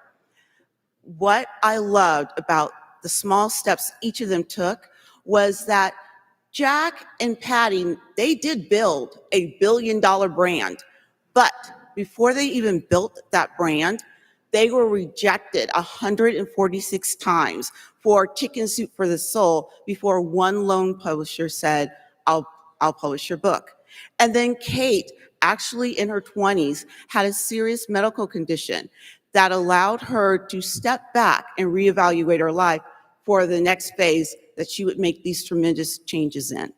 What I loved about the small steps each of them took was that Jack and Patty, they did build a billion-dollar brand, but before they even built that brand, they were rejected 146 times for Chicken Soup for the Soul before one lone publisher said, I'll publish your book. And then Kate, actually in her 20s, had a serious medical condition that allowed her to step back and reevaluate her life for the next phase that she would make these tremendous changes in.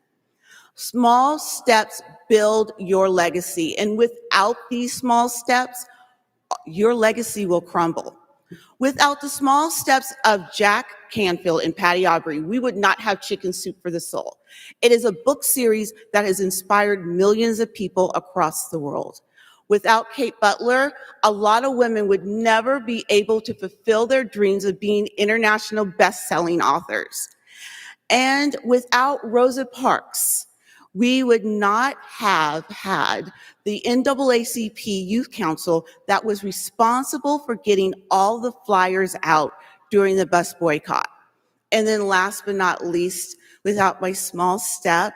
Small steps build your legacy, and without these small steps, your legacy will crumble. Without the small steps of Jack Canfield and Patty Aubrey, we would not have Chicken Soup for the Soul. It is a book series that has inspired millions of people across the world. Without Kate Butler, a lot of women would never be able to fulfill their dreams of being international best-selling authors. And without Rosa Parks, we would not have had the NAACP Youth Council that was responsible for getting all the flyers out during the bus boycott. And then last but not least, without my small step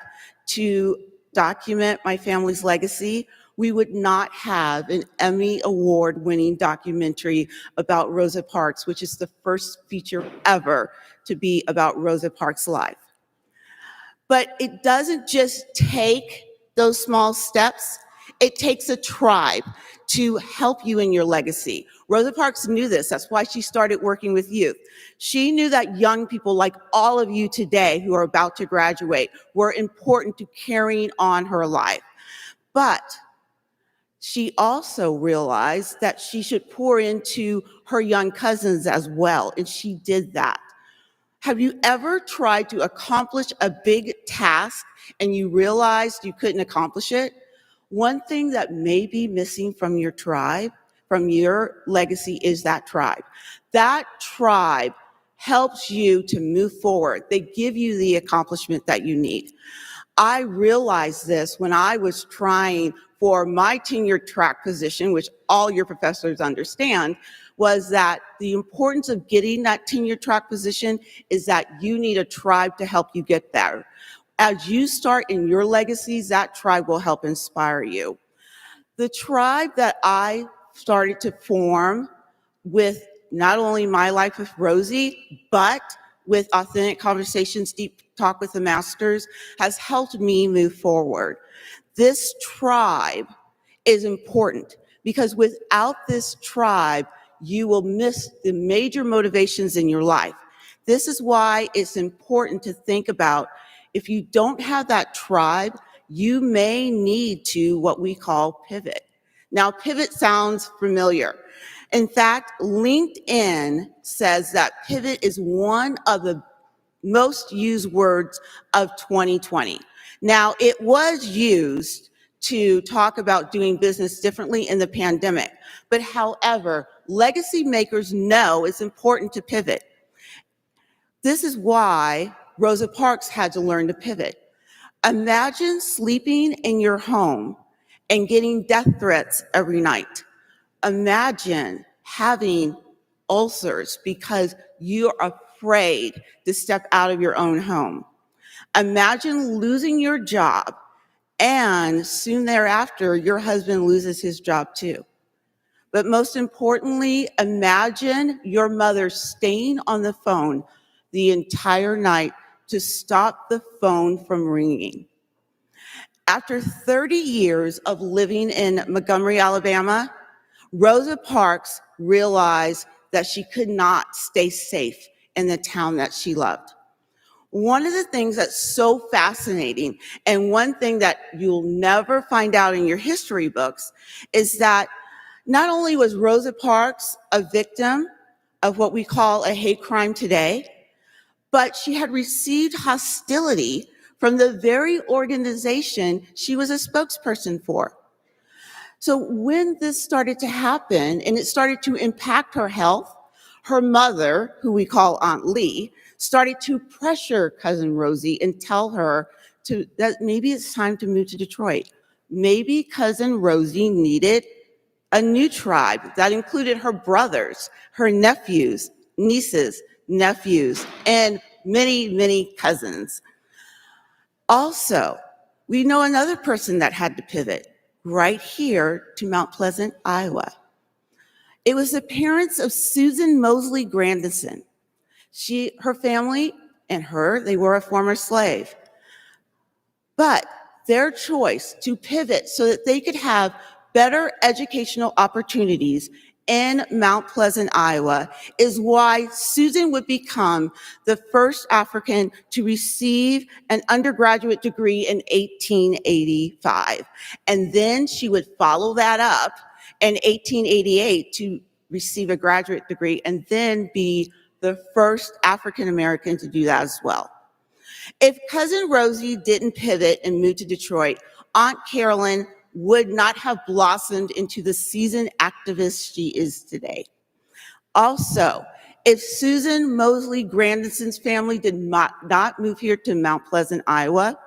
to document my family's legacy, we would not have an Emmy Award-winning documentary about Rosa Parks, which is the first feature ever to be about Rosa Parks' life. But it doesn't just take those small steps. It takes a tribe to help you in your legacy. Rosa Parks knew this. That's why she started working with youth. She knew that young people like all of you today who are about to graduate were important to carrying on her life. But she also realized that she should pour into her young cousins as well, and she did that. Have you ever tried to accomplish a big task and you realized you couldn't accomplish it? One thing that may be missing from your tribe, from your legacy, is that tribe. That tribe helps you to move forward. They give you the accomplishment that you need. I realized this when I was trying for my tenure track position, which all your professors understand, was that the importance of getting that tenure track position is that you need a tribe to help you get there. As you start in your legacies, that tribe will help inspire you. The tribe that I started to form with not only My Life with Rosie, but with Authentic Conversations, Deep Talk with the Masters, has helped me move forward. This tribe is important because without this tribe, you will miss the major motivations in your life. This is why it's important to think about if you don't have that tribe, you may need to what we call pivot. Now, pivot sounds familiar. In fact, LinkedIn says that pivot is one of the most used words of 2020. Now, it was used to talk about doing business differently in the pandemic. But however, legacy makers know it's important to pivot. This is why Rosa Parks had to learn to pivot. Imagine sleeping in your home and getting death threats every night. Imagine having ulcers because you're afraid to step out of your own home. Imagine losing your job and soon thereafter, your husband loses his job too. But most importantly, imagine your mother staying on the phone the entire night to stop the phone from ringing. After 30 years of living in Montgomery, Alabama, Rosa Parks realized that she could not stay safe in the town that she loved. One of the things that's so fascinating, and one thing that you'll never find out in your history books, is that not only was Rosa Parks a victim of what we call a hate crime today, but she had received hostility from the very organization she was a spokesperson for. So when this started to happen and it started to impact her health, her mother, who we call Aunt Lee, started to pressure Cousin Rosie and tell her that maybe it's time to move to Detroit. Maybe Cousin Rosie needed a new tribe that included her brothers, her nephews, nieces, nephews, and many, many cousins. Also, we know another person that had to pivot right here to Mount Pleasant, Iowa. It was the parents of Susan Mosley Grandison. Her family and her, they were a former slave. But their choice to pivot so that they could have better educational opportunities in Mount Pleasant, Iowa, is why Susan would become the first African to receive an undergraduate degree in 1885. And then she would follow that up in 1888 to receive a graduate degree and then be the first African American to do that as well. If Cousin Rosie didn't pivot and move to Detroit, Aunt Carolyn would not have blossomed into the seasoned activist she is today. Also, if Susan Mosley Grandison's family did not move here to Mount Pleasant, Iowa,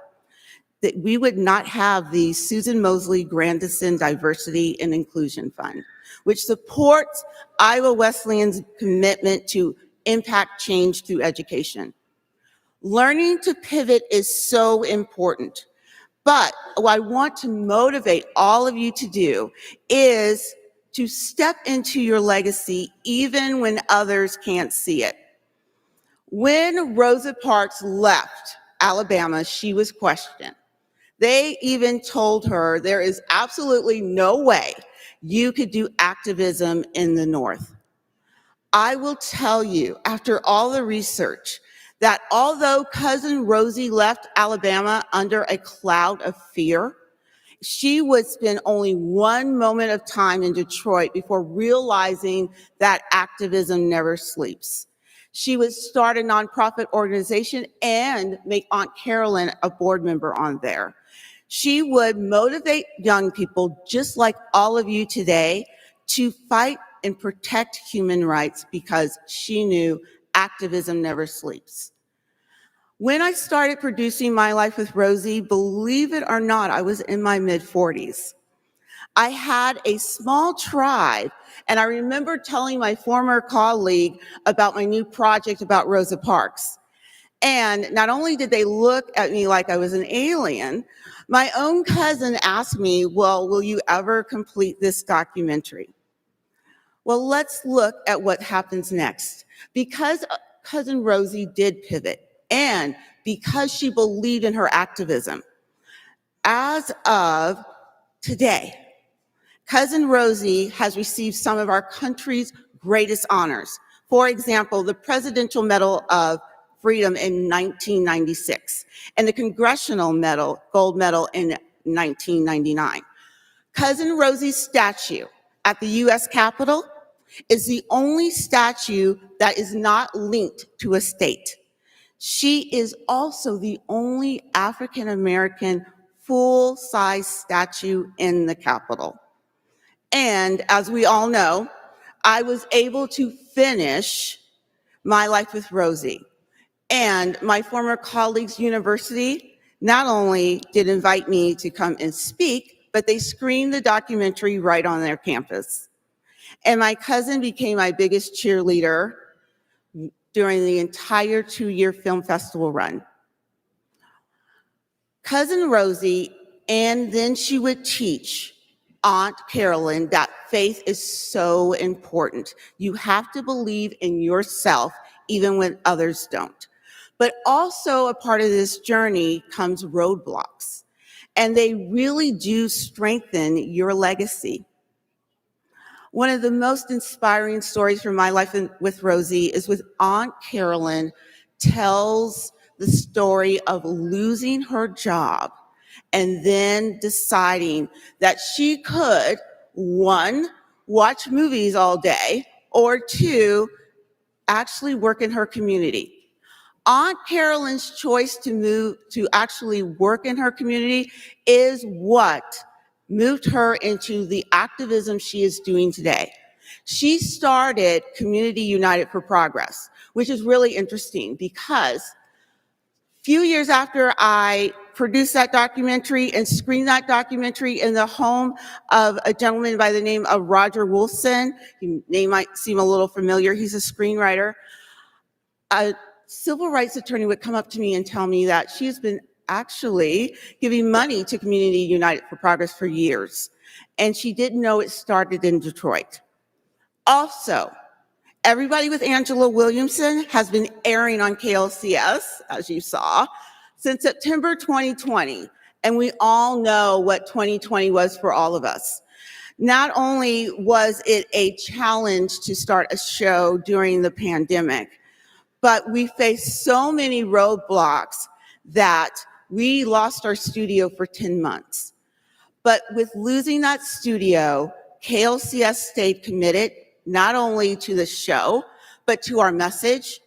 that we would not have the Susan Mosley Grandison Diversity and Inclusion Fund, which supports Iowa Wesleyan's commitment to impact change through education. Learning to pivot is so important. But what I want to motivate all of you to do is to step into your legacy even when others can't see it. When Rosa Parks left Alabama, she was questioned. They even told her there is absolutely no way you could do activism in the North. I will tell you, after all the research, that although Cousin Rosie left Alabama under a cloud of fear, she would spend only one moment of time in Detroit before realizing that activism never sleeps. She would start a nonprofit organization and make Aunt Carolyn a board member on there. She would motivate young people, just like all of you today, to fight and protect human rights because she knew activism never sleeps. When I started producing My Life with Rosie, believe it or not, I was in my mid-40s. I had a small tribe, and I remember telling my former colleague about my new project about Rosa Parks. And not only did they look at me like I was an alien, my own cousin asked me, well, will you ever complete this documentary? Well, let's look at what happens next. Because Cousin Rosie did pivot, and because she believed in her activism, as of today, Cousin Rosie has received some of our country's greatest honors. For example, the Presidential Medal of Freedom in 1996 and the Congressional Medal, Gold Medal in 1999. Cousin Rosie's statue at the U.S. Capitol is the only statue that is not linked to a state. She is also the only African American full-size statue in the Capitol. And as we all know, I was able to finish my life with Rosie. And my former colleagues' university not only did invite me to come and speak, but they screened the documentary right on their campus. And my cousin became my biggest cheerleader during the entire 2-year film festival run. Cousin Rosie, and then she would teach Aunt Carolyn that faith is so important. You have to believe in yourself even when others don't. But also a part of this journey comes roadblocks, and they really do strengthen your legacy. One of the most inspiring stories from my life with Rosie is with Aunt Carolyn tells the story of losing her job and then deciding that she could, 1, watch movies all day, or 2, actually work in her community. Aunt Carolyn's choice to actually work in her community is what moved her into the activism she is doing today. She started Community United for Progress, which is really interesting because a few years after I produced that documentary and screened that documentary in the home of a gentleman by the name of Roger Wolfson, his name might seem a little familiar, he's a screenwriter, a civil rights attorney would come up to me and tell me that she's been actually giving money to Community United for Progress for years, and she didn't know it started in Detroit. Also, Everybody with Angela Williamson has been airing on KLCS, as you saw, since September 2020, and we all know what 2020 was for all of us. Not only was it a challenge to start a show during the pandemic, but we faced so many roadblocks that we lost our studio for 10 months. But with losing that studio, KLCS stayed committed not only to the show, but to our message.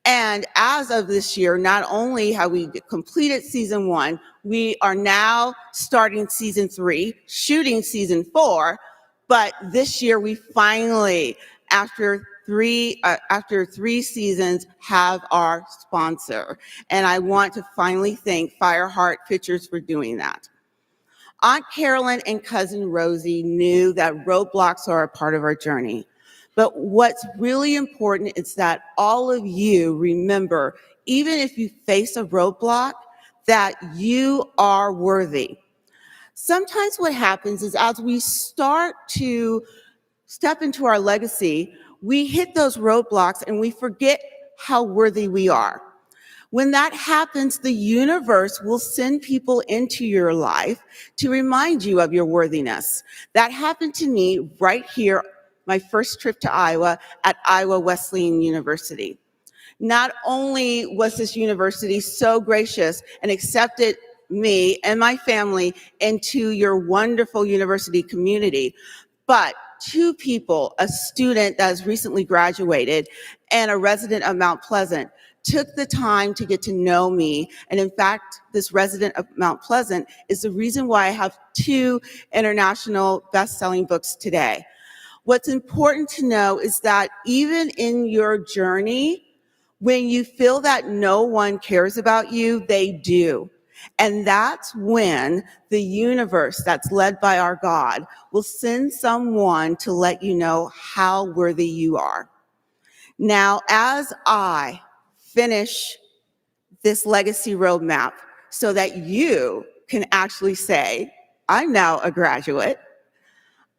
And as of this year, not only have we completed season 1, we are now starting season 3, shooting season 4, but this year we finally, after three seasons, have our sponsor. And I want to finally thank Fireheart Pictures for doing that. Aunt Carolyn and Cousin Rosie knew that roadblocks are a part of our journey. But what's really important is that all of you remember, even if you face a roadblock, that you are worthy. Sometimes what happens is as we start to step into our legacy, we hit those roadblocks and we forget how worthy we are. When that happens, the universe will send people into your life to remind you of your worthiness. That happened to me right here, my first trip to Iowa at Iowa Wesleyan University. Not only was this university so gracious and accepted me and my family into your wonderful university community, but 2 people, a student that has recently graduated and a resident of Mount Pleasant, took the time to get to know me. And in fact, this resident of Mount Pleasant is the reason why I have 2 international best-selling books today. What's important to know is that even in your journey, when you feel that no one cares about you, they do. And that's when the universe that's led by our God will send someone to let you know how worthy you are. Now, as I finish this legacy roadmap so that you can actually say, I'm now a graduate.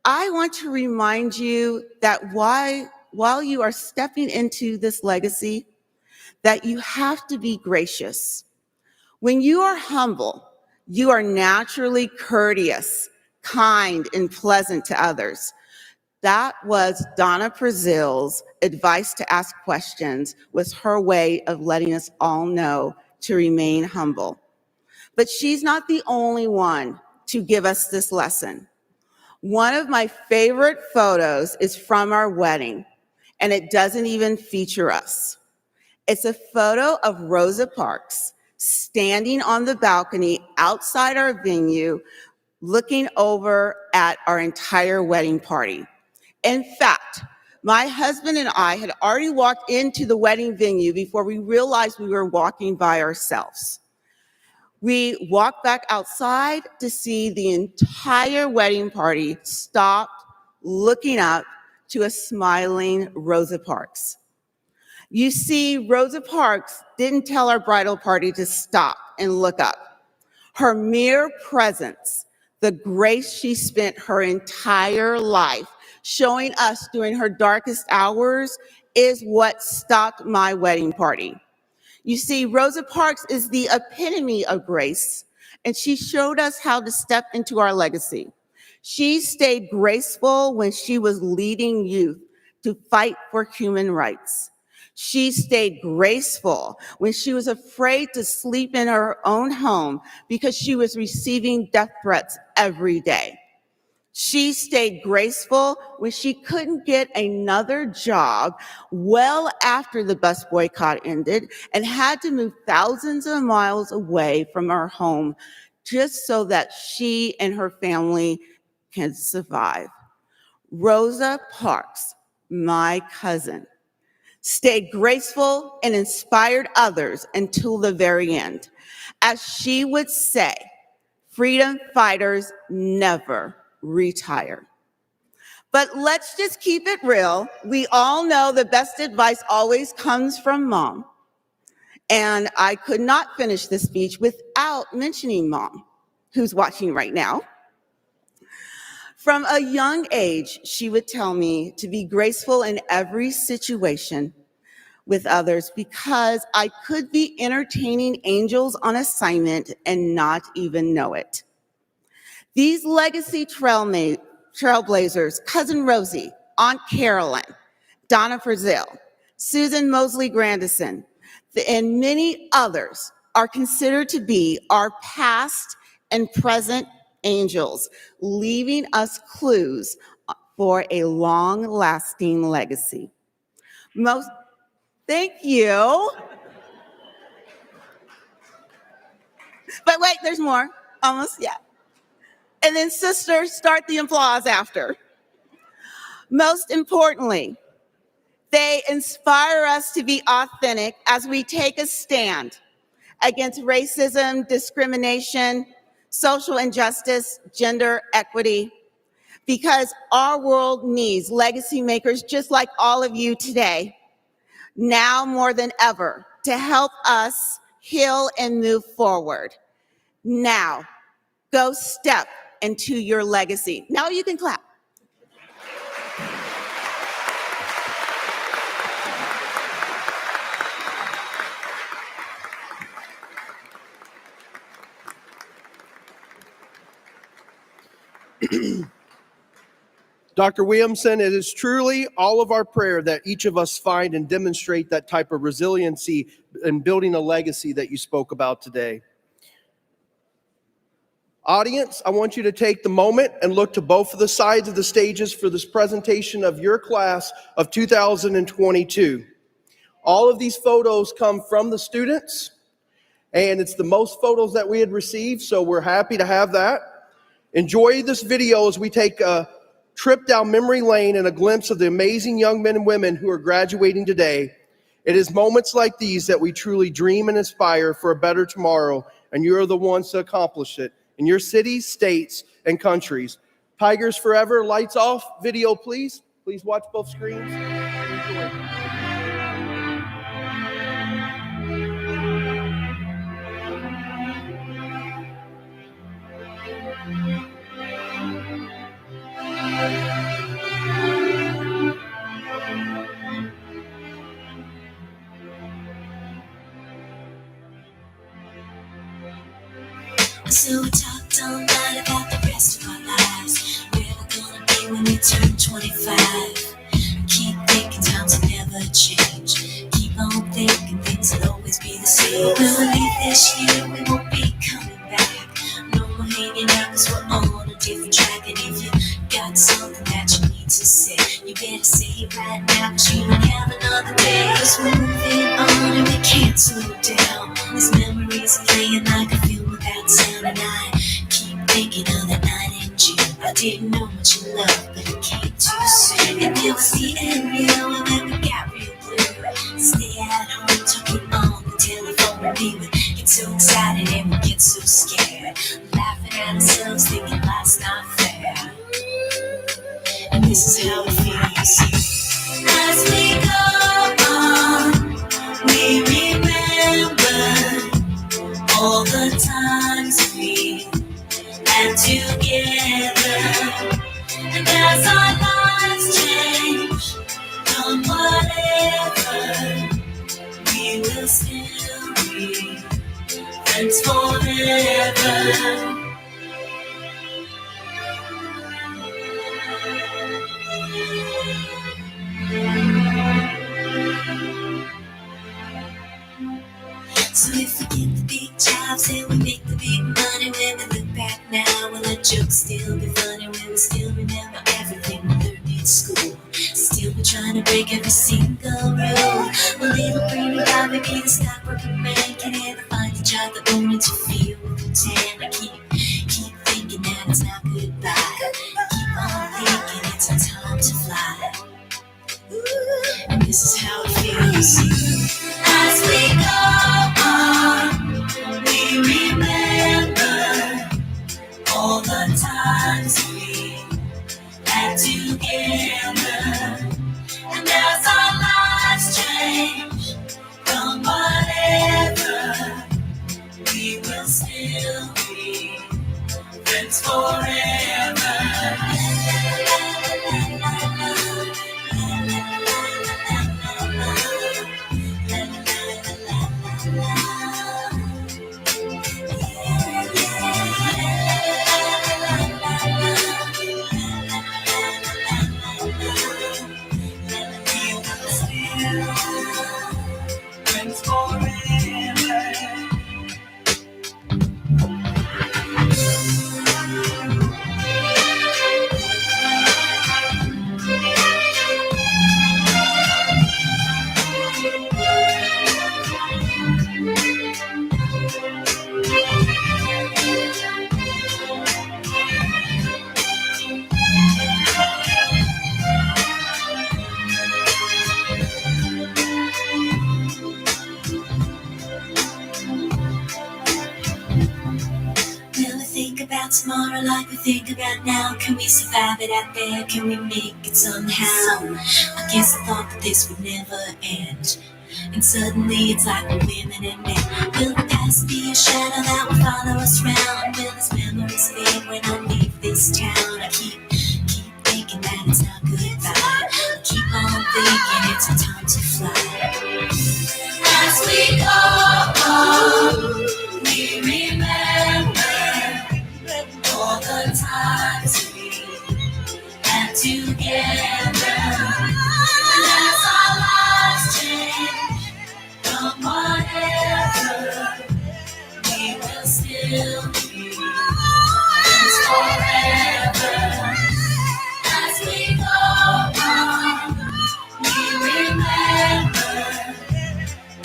I want to remind you that while you are stepping into this legacy, that you have to be gracious. When you are humble, you are naturally courteous, kind, and pleasant to others. That was Donna Brazil's advice to ask questions, was her way of letting us all know to remain humble. But she's not the only one to give us this lesson. One of my favorite photos is from our wedding, and it doesn't even feature us. It's a photo of Rosa Parks standing on the balcony outside our venue, looking over at our entire wedding party. In fact, my husband and I had already walked into the wedding venue before we realized we were walking by ourselves. We walked back outside to see the entire wedding party stopped, looking up to a smiling Rosa Parks. You see, Rosa Parks didn't tell our bridal party to stop and look up. Her mere presence, the grace she spent her entire life showing us during her darkest hours, is what stopped my wedding party. You see, Rosa Parks is the epitome of grace, and she showed us how to step into our legacy. She stayed graceful when she was leading youth to fight for human rights. She stayed graceful when she was afraid to sleep in her own home because she was receiving death threats every day. She stayed graceful when she couldn't get another job well after the bus boycott ended and had to move thousands of miles away from her home just so that she and her family can survive. Rosa Parks, my cousin, stayed graceful and inspired others until the very end. As she would say, freedom fighters never retire. But let's just keep it real. We all know the best advice always comes from Mom. And I could not finish this speech without mentioning Mom, who's watching right now. From a young age, she would tell me to be graceful in every situation with others because I could be entertaining angels on assignment and not even know it. These legacy trailblazers, Cousin Rosie, Aunt Carolyn, Donna Brazil, Susan Mosley Grandison, and many others are considered to be our past and present angels, leaving us clues for a long-lasting legacy. Thank you. But wait, there's more. Almost, yeah. And then sisters, start the applause after. Most importantly, they inspire us to be authentic as we take a stand against racism, discrimination, social injustice, gender equity, because our world needs legacy makers just like all of you today, now more than ever, to help us heal and move forward. Now, go step into your legacy. Now you can clap. Dr. Williamson, it is truly all of our prayer that each of us find and demonstrate that type of resiliency in building a legacy that you spoke about today. Audience, I want you to take the moment and look to both of the sides of the stages for this presentation of your class of 2022. All of these photos come from the students, and it's the most photos that we had received, so we're happy to have that. Enjoy this video as we take a trip down memory lane and a glimpse of the amazing young men and women who are graduating today. It is moments like these that we truly dream and aspire for a better tomorrow, and you are the ones to accomplish it in your cities, states, and countries. Tigers Forever, lights off, video please. Please watch both screens. Enjoy. So we talked all night about the rest of our lives. Where we're gonna be when we turn 25. I keep thinking times will never change. Keep on thinking things will always be the same. When we leave this year, we won't be coming back. No more hanging out 'cause we're on a different track. And if you got something that you need to say, you better say it right now, 'cause you don't have another day. 'Cause we're moving on and we can't slow down. These memories are playing like a film without sound. And I keep thinking of that night in June. I didn't know what you loved, but it came too soon. And it was the end, you know, and then we got real blue. Stay at home talking on the telephone, and we would get so excited and we get so scared, laughing at ourselves, thinking life's not fair. And this is how it feels. As we go on, we remember all the times we had together. And as our lives change, from whatever, we will still be friends forever. So if we get the big jobs and we make the big money, when we look back now, will our jokes still be funny? When we still remember everything we learned in school? Still be trying to break every single rule? Will little green guy be the stockbroker man? Can ever find a job that won't make you feel content? I keep thinking that it's not goodbye. Keep on thinking it's our time to fly. And this is how it feels. As we go on, we remember all the times we had together. And as our lives change from whatever, we will still be friends forever. Friends forever. Will we think about tomorrow like we think about now? Can we survive it out there? Can we make it somehow? I guess I thought that this would never end. And suddenly it's like we're women and men. Will the past be a shadow that will follow us round? Will these memories fade when I leave this town? I keep thinking that it's not goodbye. I keep on thinking it's our time to fly. As we go on, we remember all the times we had together. And as our lives change from whatever, we will still be friends forever. As we go on, we remember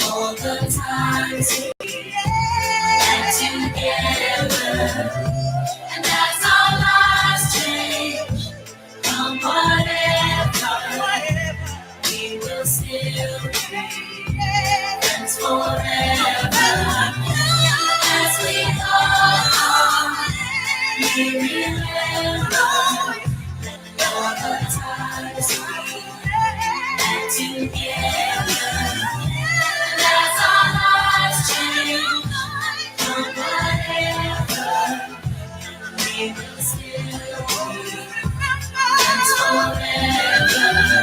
all the times we had together. And as our lives change from whatever, we will still be friends forever. As we go on, we remember all the times we had together. And as our lives change from whatever, we will still be friends forever.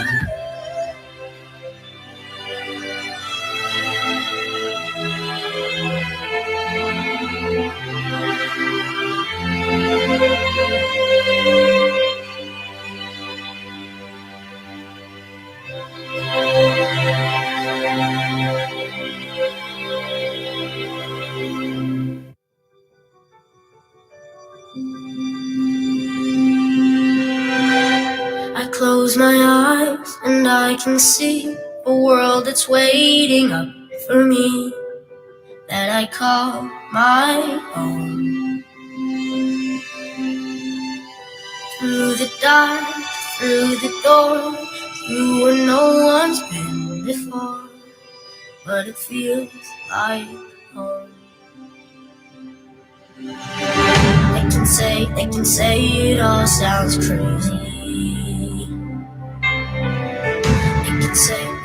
can see a world that's waiting up for me, that I call my own. Through the dark, through the door, through where no one's been before, but it feels like home. They can say it all sounds crazy.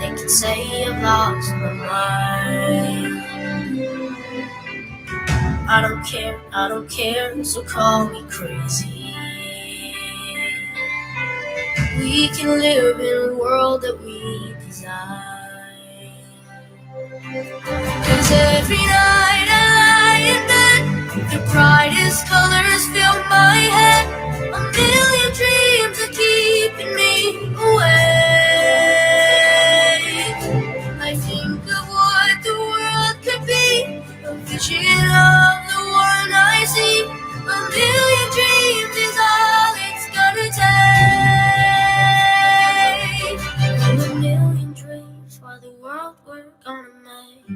They can say I've lost my mind. I don't care, so call me crazy. We can live in a world that we design. 'Cause every night I lie in bed, the brightest colors fill my head. A million dreams are keeping me awake. I think of what the world could be, a vision of the one I see. A million dreams is all it's gonna take. A million dreams for the world we're gonna make.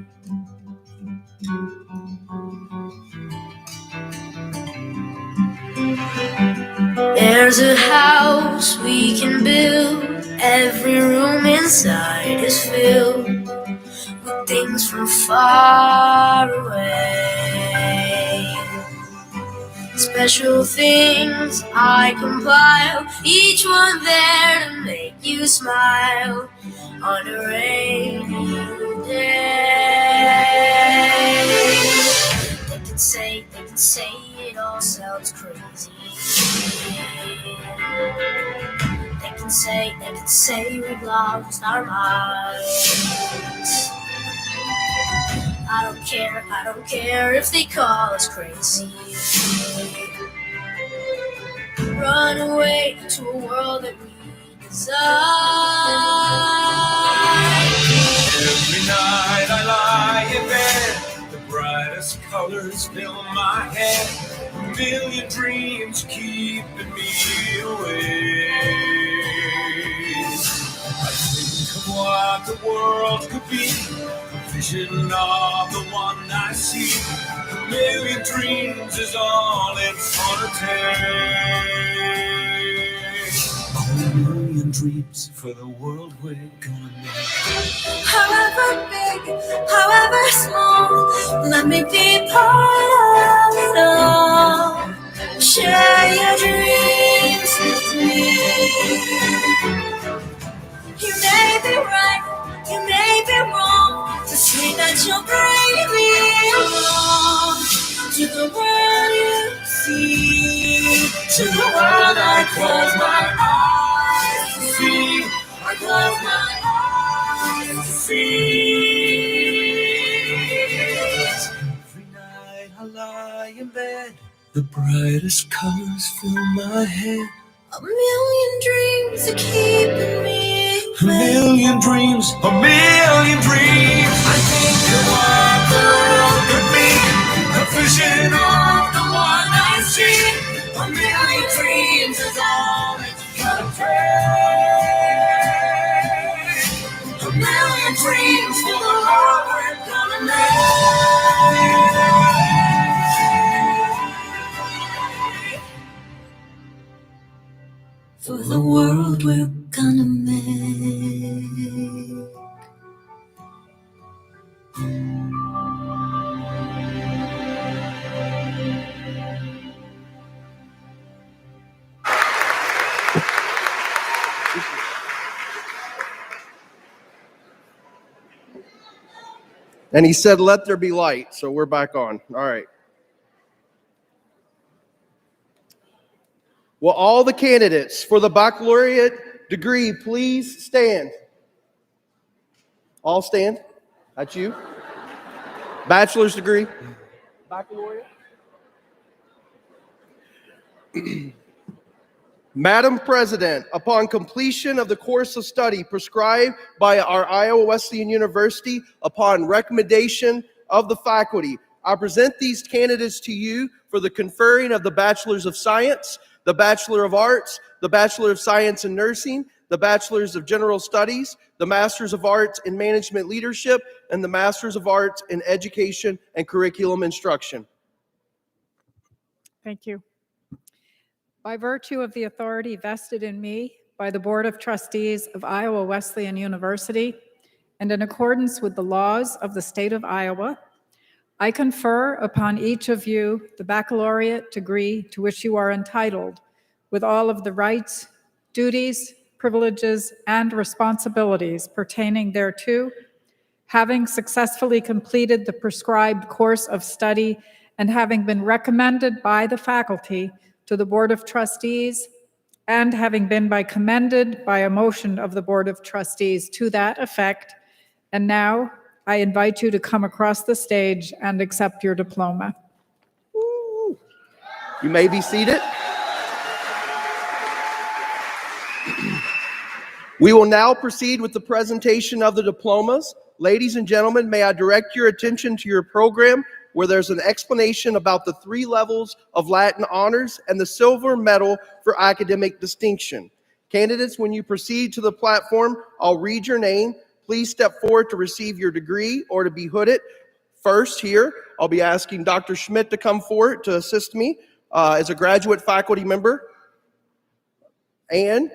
There's a house we can build. Every room inside is filled with things from far away. Special things I compile, each one there to make you smile on a rainy day. They can say it all sounds crazy. They can say we've lost our minds. I don't care if they call us crazy. Run away to a world that we design. Every night I lie in bed, the brightest colors fill my head. A million dreams keeping me awake. I think of what the world could be, a vision of the one I see. A million dreams is all it's gonna take. A million dreams for the world we're gonna make. However big, however small, let me be part of it all. Share your dreams with me. You may be right, you may be wrong, to say that you'll bring me along to the world you see, to the world I close my eyes to see. I close my eyes to see. Every night I lie in bed, the brightest colors fill my head. A million dreams are keeping me A million dreams, a million dreams. I think of what the world could be, a vision of the one I see. A million dreams is all it's gonna take. A million dreams for the world we're gonna make. For the world we're gonna make. And he said, "Let there be light." So we're back on. All right. Will all the candidates for the baccalaureate degree please stand? All stand. That's you. Bachelor's degree. Baccalaureate. Madam President, upon completion of the course of study prescribed by our Iowa Wesleyan University, upon recommendation of the faculty, I present these candidates to you for the conferring of the Bachelor's of Science, the Bachelor of Arts, the Bachelor of Science in Nursing, the Bachelor's of General Studies, the Masters of Arts in Management Leadership, and the Masters of Arts in Education and Curriculum Instruction. Thank you. By virtue of the authority vested in me by the Board of Trustees of Iowa Wesleyan University, and in accordance with the laws of the state of Iowa, I confer upon each of you the baccalaureate degree to which you are entitled, with all of the rights, duties, privileges, and responsibilities pertaining thereto, having successfully completed the prescribed course of study and having been recommended by the faculty to the Board of Trustees, and having been commended by a motion of the Board of Trustees to that effect. And now I invite you to come across the stage and accept your diploma. You may be seated. We will now proceed with the presentation of the diplomas. Ladies and gentlemen, may I direct your attention to your program, where there's an explanation about the 3 levels of Latin honors and the silver medal for academic distinction. Candidates, when you proceed to the platform, I'll read your name. Please step forward to receive your degree or to be hooded. First here, I'll be asking Dr. Schmidt to come forward to assist me as a graduate faculty member. And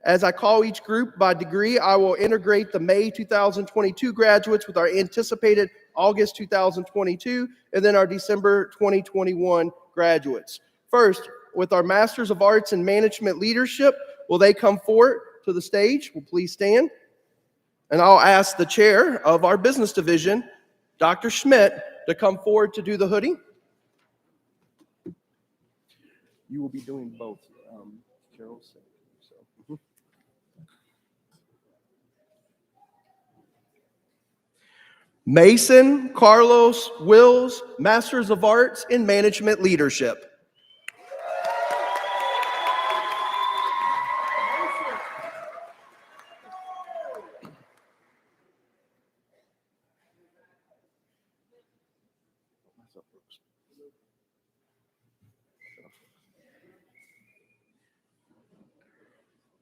as I call each group by degree, I will integrate the May 2022 graduates with our anticipated August 2022, and then our December 2021 graduates. First, with our Masters of Arts in Management Leadership, will they come forward to the stage? Will please stand? And I'll ask the chair of our business division, Dr. Schmidt, to come forward to do the hoodie. You will be doing both, Carol said. Mason Carlos Wills, Masters of Arts in Management Leadership.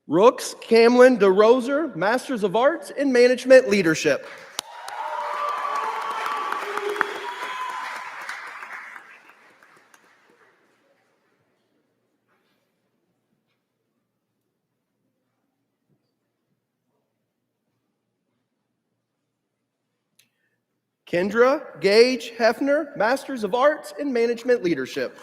Rooks Camlin DeRoser, Masters of Arts in Management Leadership. Kendra Gage Hefner, Masters of Arts in Management Leadership.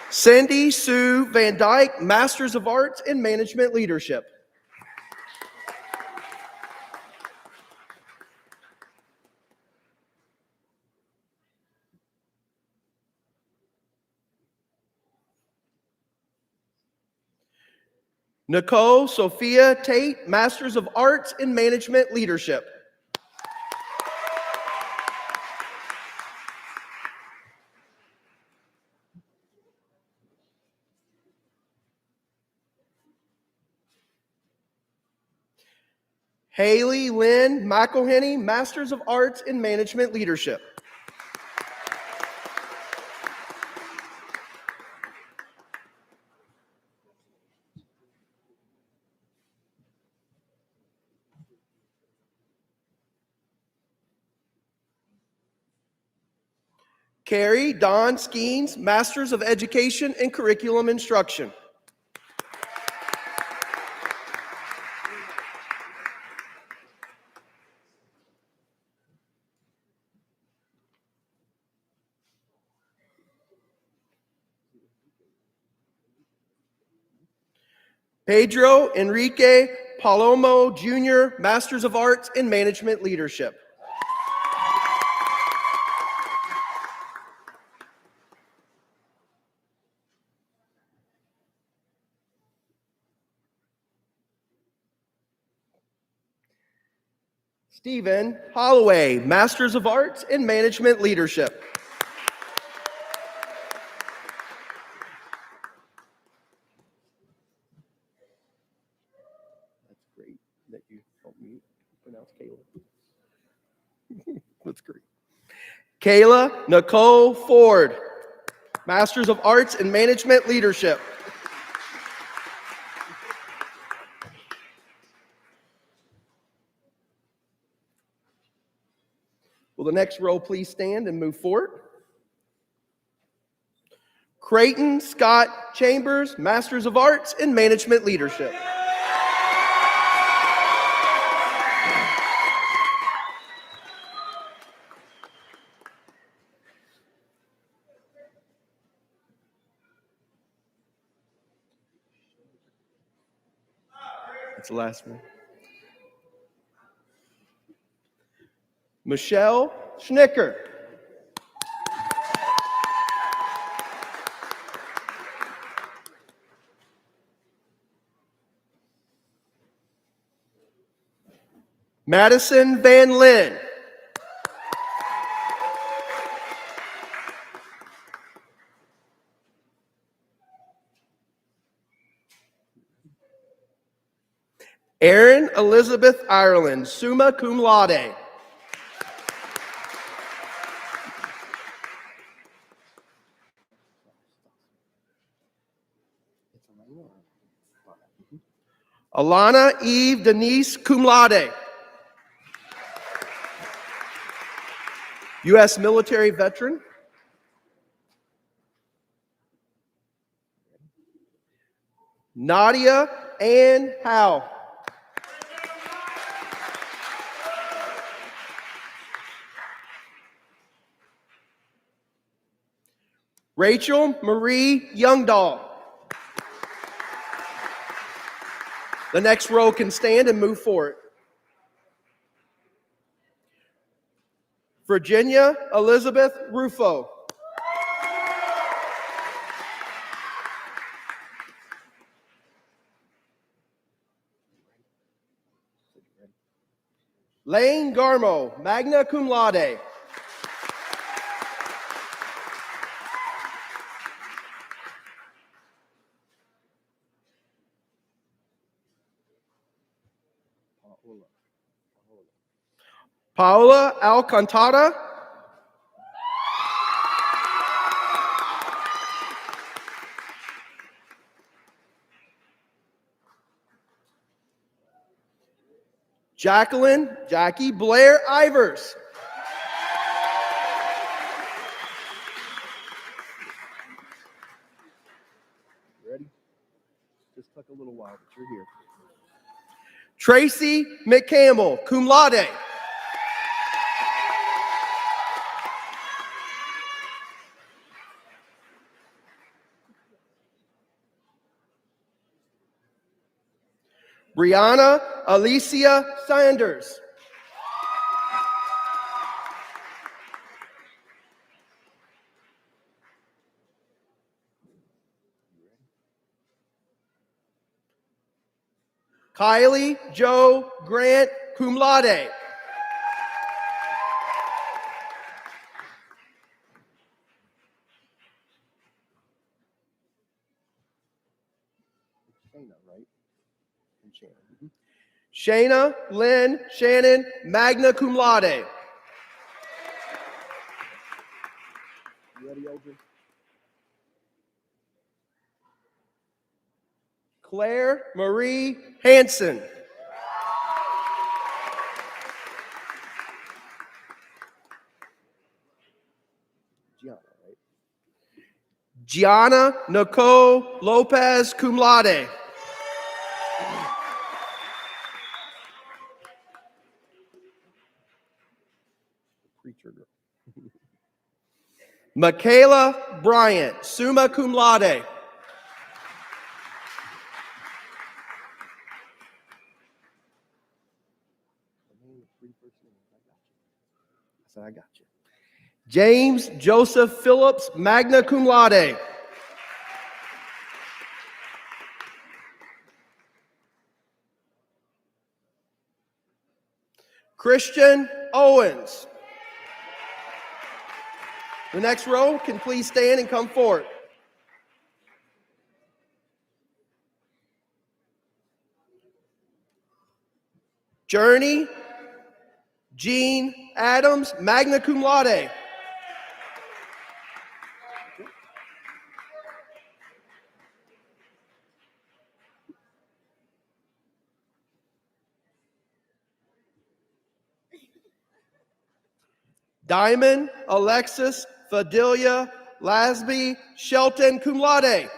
Cindy Sue Van Dyke, Masters of Arts in Management Leadership. Nicole Sophia Tate, Masters of Arts in Management Leadership. Haley Lynn McElhenney, Masters of Arts in Management Leadership. Carrie Dawn Skeens, Masters of Education and Curriculum Instruction. Pedro Enrique Palomo Jr., Masters of Arts in Management Leadership. Stephen Holloway, Masters of Arts in Management Leadership. that you help me pronounce Kayla. That's great. Kayla Nicole Ford, Masters of Arts in Management Leadership. Will the next row please stand and move forward? Creighton Scott Chambers, Masters of Arts in Management Leadership. That's the last one. Michelle Schnicker. Madison Van Lin. Erin Elizabeth Ireland, summa cum laude. Alana Eve Denise cum laude. U.S. military veteran. Nadia Ann Howe. Rachel Marie Youngdahl. The next row can stand and move forward. Virginia Elizabeth Rufo. Lane Garmo, magna cum laude. Paola Alcantara. Jackie Blair Ivers. Ready? Just took a little while, but you're here. Tracy McCampbell, cum laude. Brianna Alicia Sanders. Kylie Joe Grant, cum laude. Shayna Lynn Shannon, magna cum laude. Claire Marie Hanson. Gianna Nicole Lopez, cum laude. Michaela Bryant, summa cum laude. I got you. James Joseph Phillips, magna cum laude. Christian Owens. The next row can please stand and come forward. Journey Jean Adams, magna cum laude. Diamond Alexis Fidelia Lasby Shelton, cum laude.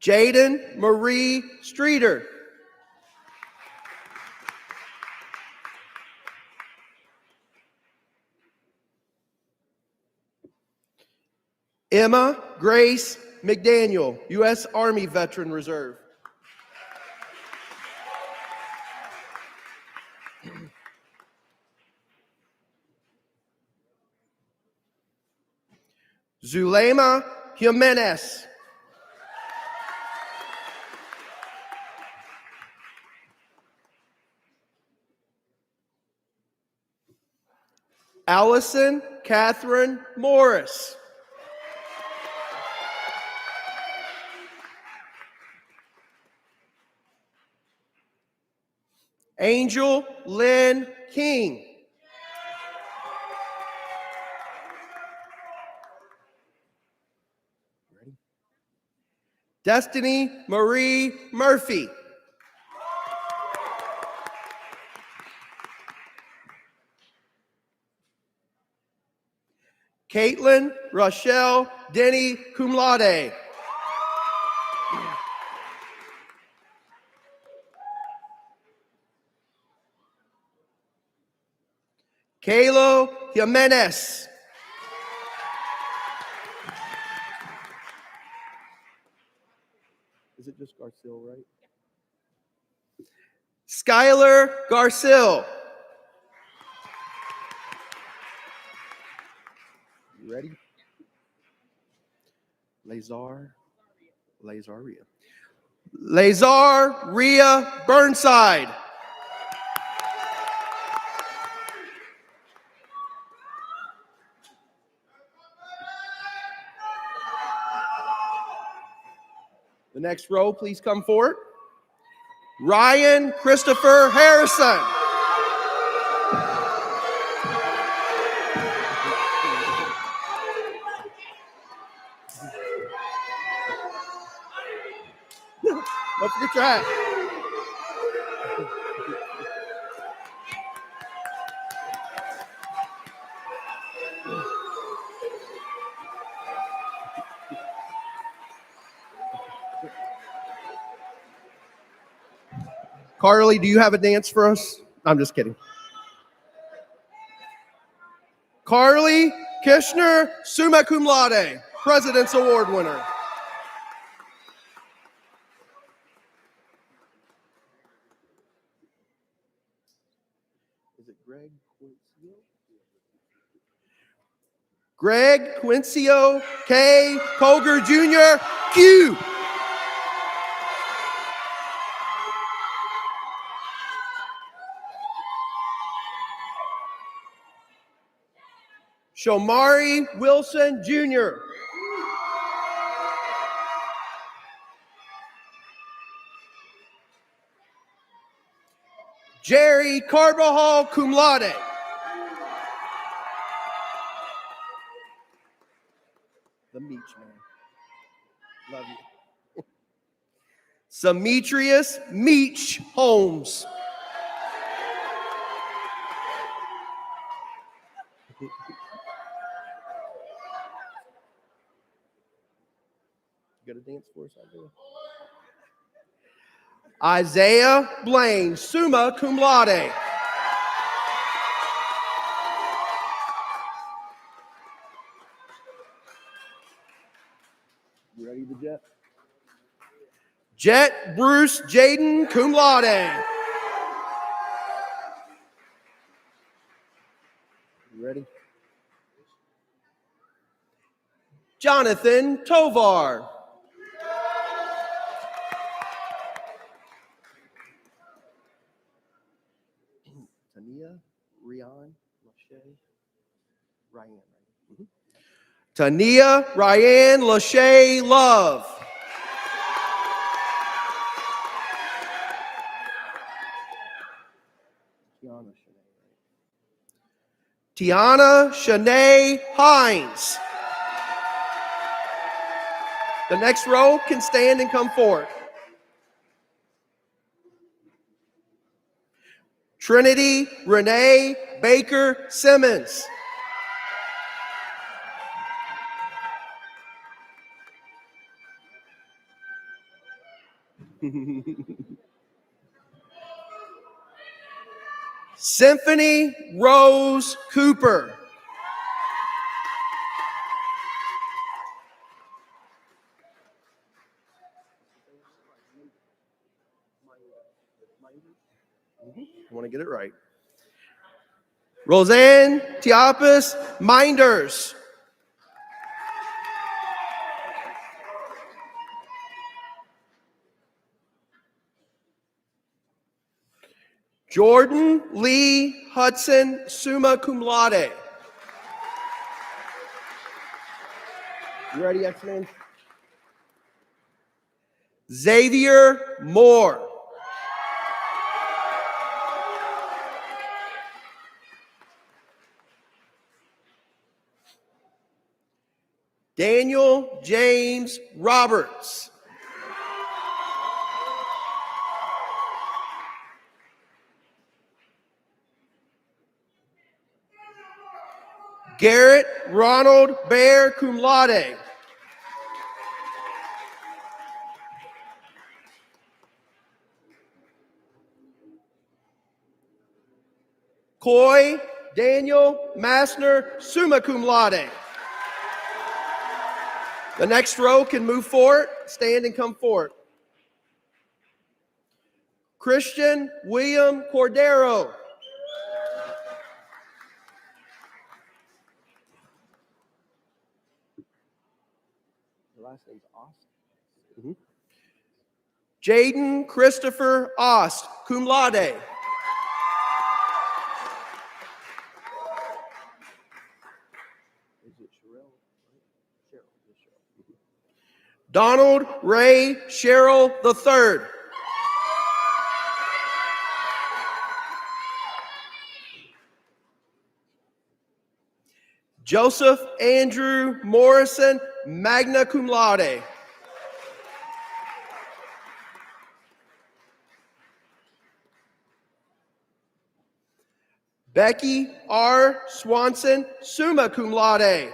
Jaden Marie Streeter. Emma Grace McDaniel, U.S. Army Veteran Reserve. Zulema Jimenez. Allison Catherine Morris. Angel Lynn King. Destiny Marie Murphy. Caitlin Rochelle Denny, cum laude. Kalo Jimenez. Is it just Garcil, right? Skylar Garcil. You ready? Lazar Rhea Burnside. The next row, please come forward. Ryan Christopher Harrison. Don't forget your hat. Carly, do you have a dance for us? I'm just kidding. Carly Kishner, summa cum laude, President's Award winner. Is it Greg Quincio? Greg Quincio K. Colger Jr., Q. Shomari Wilson Jr. Jerry Carbajal, cum laude. The Meach man. Love you. Demetrius Meach Holmes. You got a dance for us, Isaiah Blaine, summa cum laude. You ready, the Jet? Jet Bruce Jaden, cum laude. You ready? Jonathan Tovar. Tania Rian Lachey Ryan. Tania Ryan Lachey Love. Tiana Shanae Hines. The next row can stand and come forward. Trinity Renee Baker Simmons. Symphony Rose Cooper. I want to get it right. Roseanne Tiapis Minders. Jordan Lee Hudson, summa cum laude. You ready, X-Men? Xavier Moore. Daniel James Roberts. Garrett Ronald Bear, cum laude. Coy Daniel Massner, summa cum laude. The next row can move forward, stand and come forward. Christian William Cordero. The last name's Austin. Jaden Christopher Ost, cum laude. Donald Ray Sherrill III. Joseph Andrew Morrison, magna cum laude. Becky R. Swanson, summa cum laude.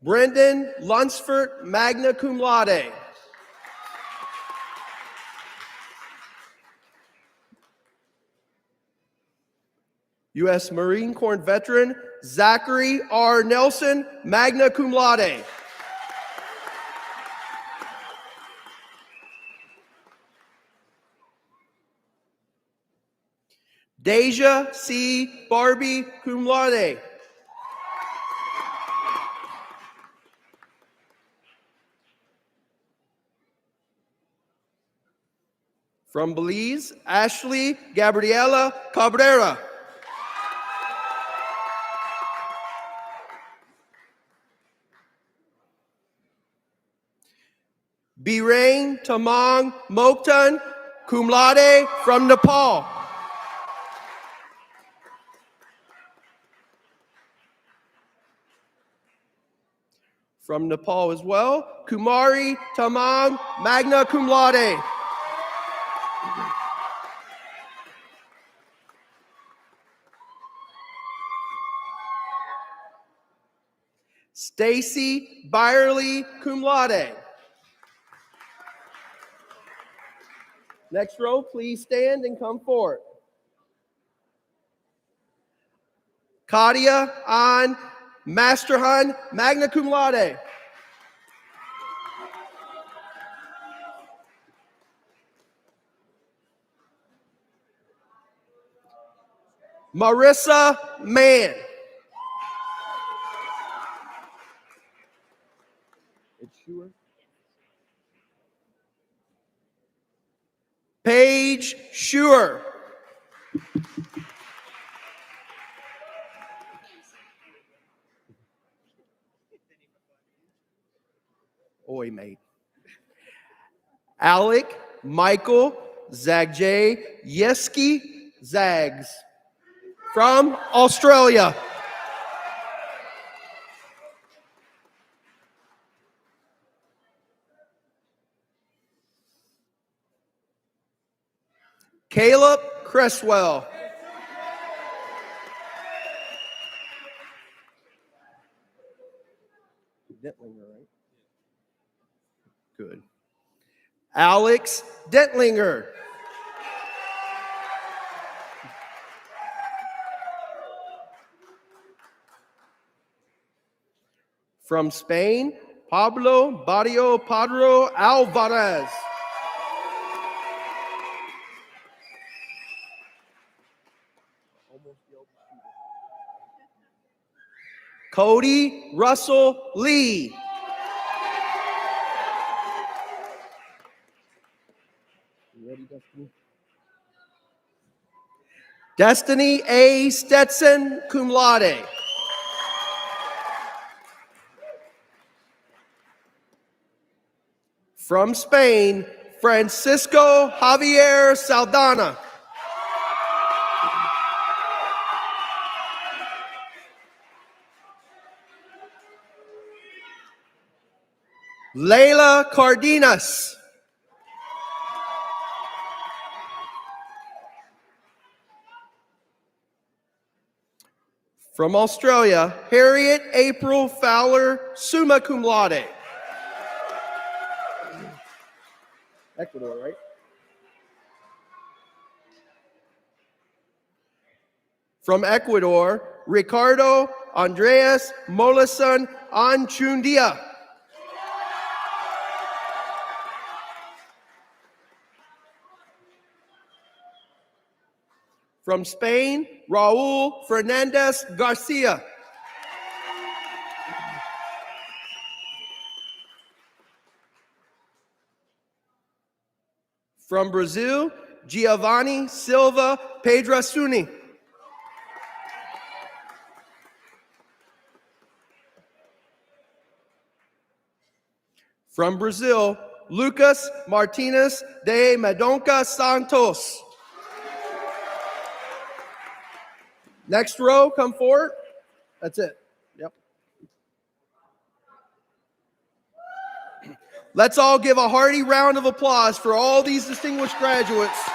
Brendan Lunsford, magna cum laude. U.S. Marine Corps veteran Zachary R. Nelson, magna cum laude. Deja C. Barbie, cum laude. From Belize, Ashley Gabriela Cabrera. Birain Tamang Mokhtan, cum laude, from Nepal. From Nepal as well, Kumari Tamang, magna cum laude. Stacy Byerly, cum laude. Next row, please stand and come forward. Kadia An Masterhan, magna cum laude. Marissa Mann. Paige Schuer. toy made. Alec Michael Zagjayevsky Zags from Australia. Caleb Cresswell. Dentlinger, right? Good. Alex Dentlinger. From Spain, Pablo Barrio Padro Alvarez. Cody Russell Lee. You ready, Destiny? Destiny A. Stetson, cum laude. From Spain, Francisco Javier Saldana. Leila Cardenas. From Australia, Harriet April Fowler, summa cum laude. Ecuador, right? From Ecuador, Ricardo Andreas Mollison Anchundia. From Spain, Raul Fernandez Garcia. From Brazil, Giovanni Silva Pedrasuni. From Brazil, Lucas Martinez de Medonca Santos. Next row, come forward. That's it. Yep. Let's all give a hearty round of applause for all these distinguished graduates.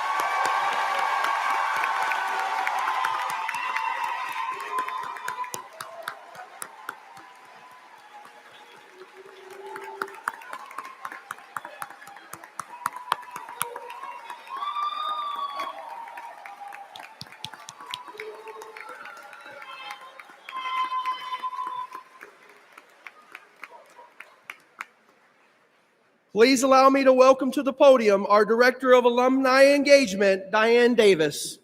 Please allow me to welcome to the podium our Director of Alumni Engagement, Diane Davis.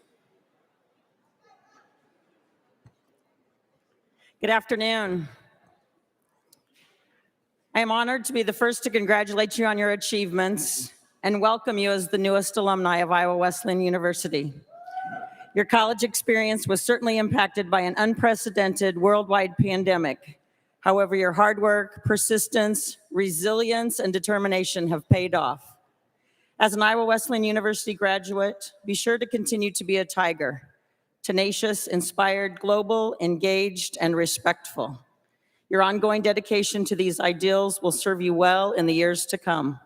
Good afternoon. I am honored to be the first to congratulate you on your achievements and welcome you as the newest alumni of Iowa Wesleyan University. Your college experience was certainly impacted by an unprecedented worldwide pandemic. However, your hard work, persistence, resilience, and determination have paid off. As an Iowa Wesleyan University graduate, be sure to continue to be a tiger, tenacious, inspired, global, engaged, and respectful. Your ongoing dedication to these ideals will serve you well in the years to come.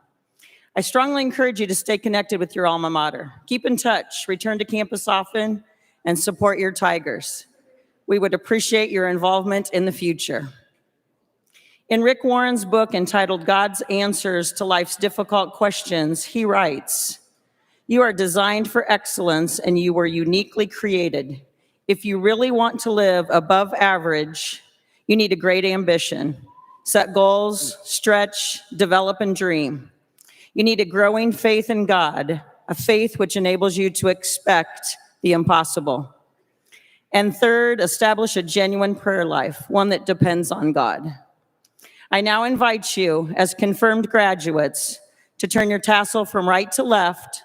I strongly encourage you to stay connected with your alma mater. Keep in touch, return to campus often, and support your Tigers. We would appreciate your involvement in the future. In Rick Warren's book entitled God's Answers to Life's Difficult Questions, he writes, "You are designed for excellence and you were uniquely created. If you really want to live above average, you need a great ambition. Set goals, stretch, develop, and dream. You need a growing faith in God, a faith which enables you to expect the impossible. And third, establish a genuine prayer life, one that depends on God." I now invite you, as confirmed graduates, to turn your tassel from right to left,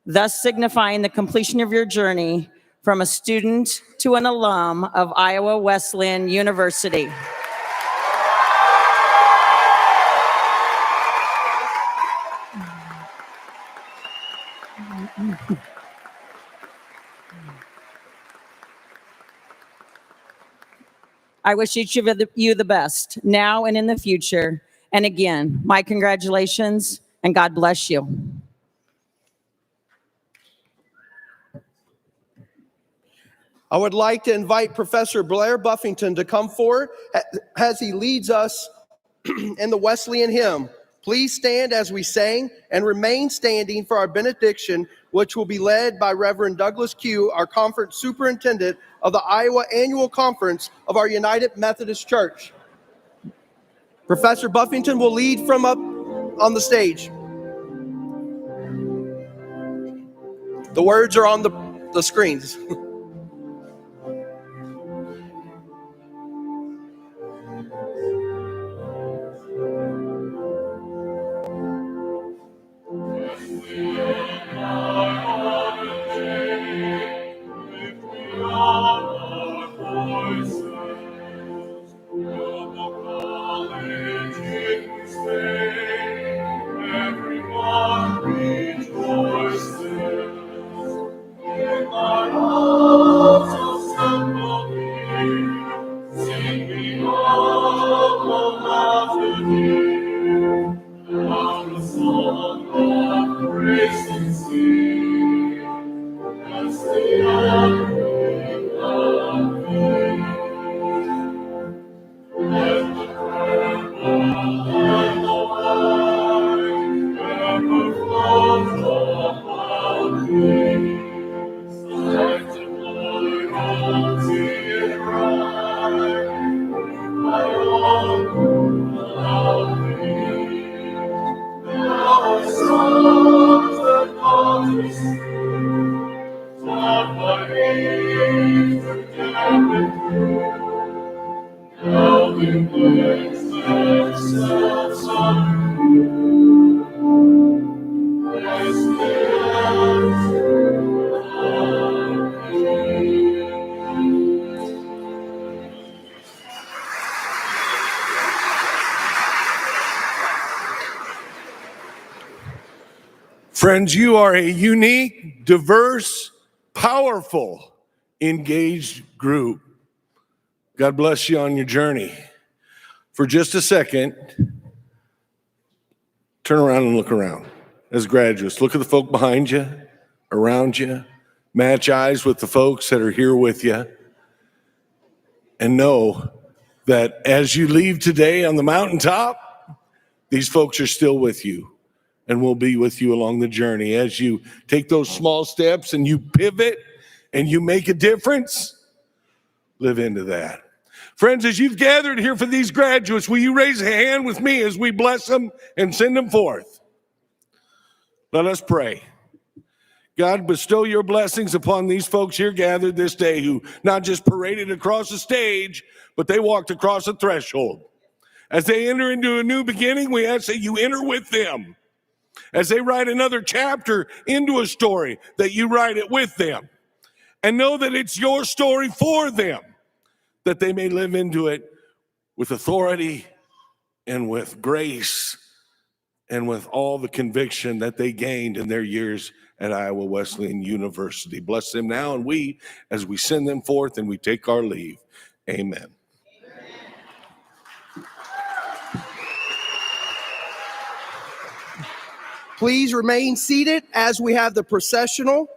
thus signifying the completion of your journey from a student to an alum of Iowa Wesleyan University. I wish each of you the best, now and in the future. And again, my congratulations, and God bless you. I would like to invite Professor Blair Buffington to come forward as he leads us in the Wesleyan hymn. Please stand as we sing and remain standing for our benediction, which will be led by Reverend Douglas Q., our conference superintendent of the Iowa Annual Conference of our United Methodist Church. Professor Buffington will lead from up on the stage. The words are on the screens. Friends, you are a unique, diverse, powerful, engaged group. God bless you on your journey. For just a second, turn around and look around. As graduates, look at the folk behind you, around you, match eyes with the folks that are here with you, and know that as you leave today on the mountaintop, these folks are still with you and will be with you along the journey. As you take those small steps and you pivot and you make a difference, live into that. Friends, as you've gathered here for these graduates, will you raise a hand with me as we bless them and send them forth? Let us pray. God, bestow your blessings upon these folks here gathered this day who not just paraded across the stage, but they walked across a threshold. As they enter into a new beginning, we ask that you enter with them. As they write another chapter into a story, that you write it with them. And know that it's your story for them, that they may live into it with authority and with grace and with all the conviction that they gained in their years at Iowa Wesleyan University. Bless them now, and we, as we send them forth and we take our leave. Amen. Please remain seated as we have the processional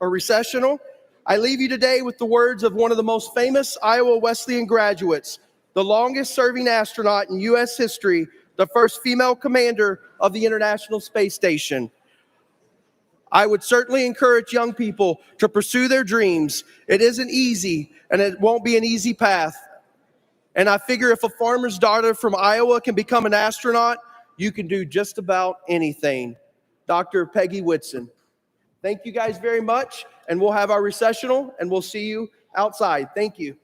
or recessional. I leave you today with the words of one of the most famous Iowa Wesleyan graduates, the longest serving astronaut in U.S. history, the first female commander of the International Space Station. I would certainly encourage young people to pursue their dreams. It isn't easy, and it won't be an easy path. And I figure if a farmer's daughter from Iowa can become an astronaut, you can do just about anything. Dr. Peggy Whitson. Thank you guys very much, and we'll have our recessional, and we'll see you outside. Thank you.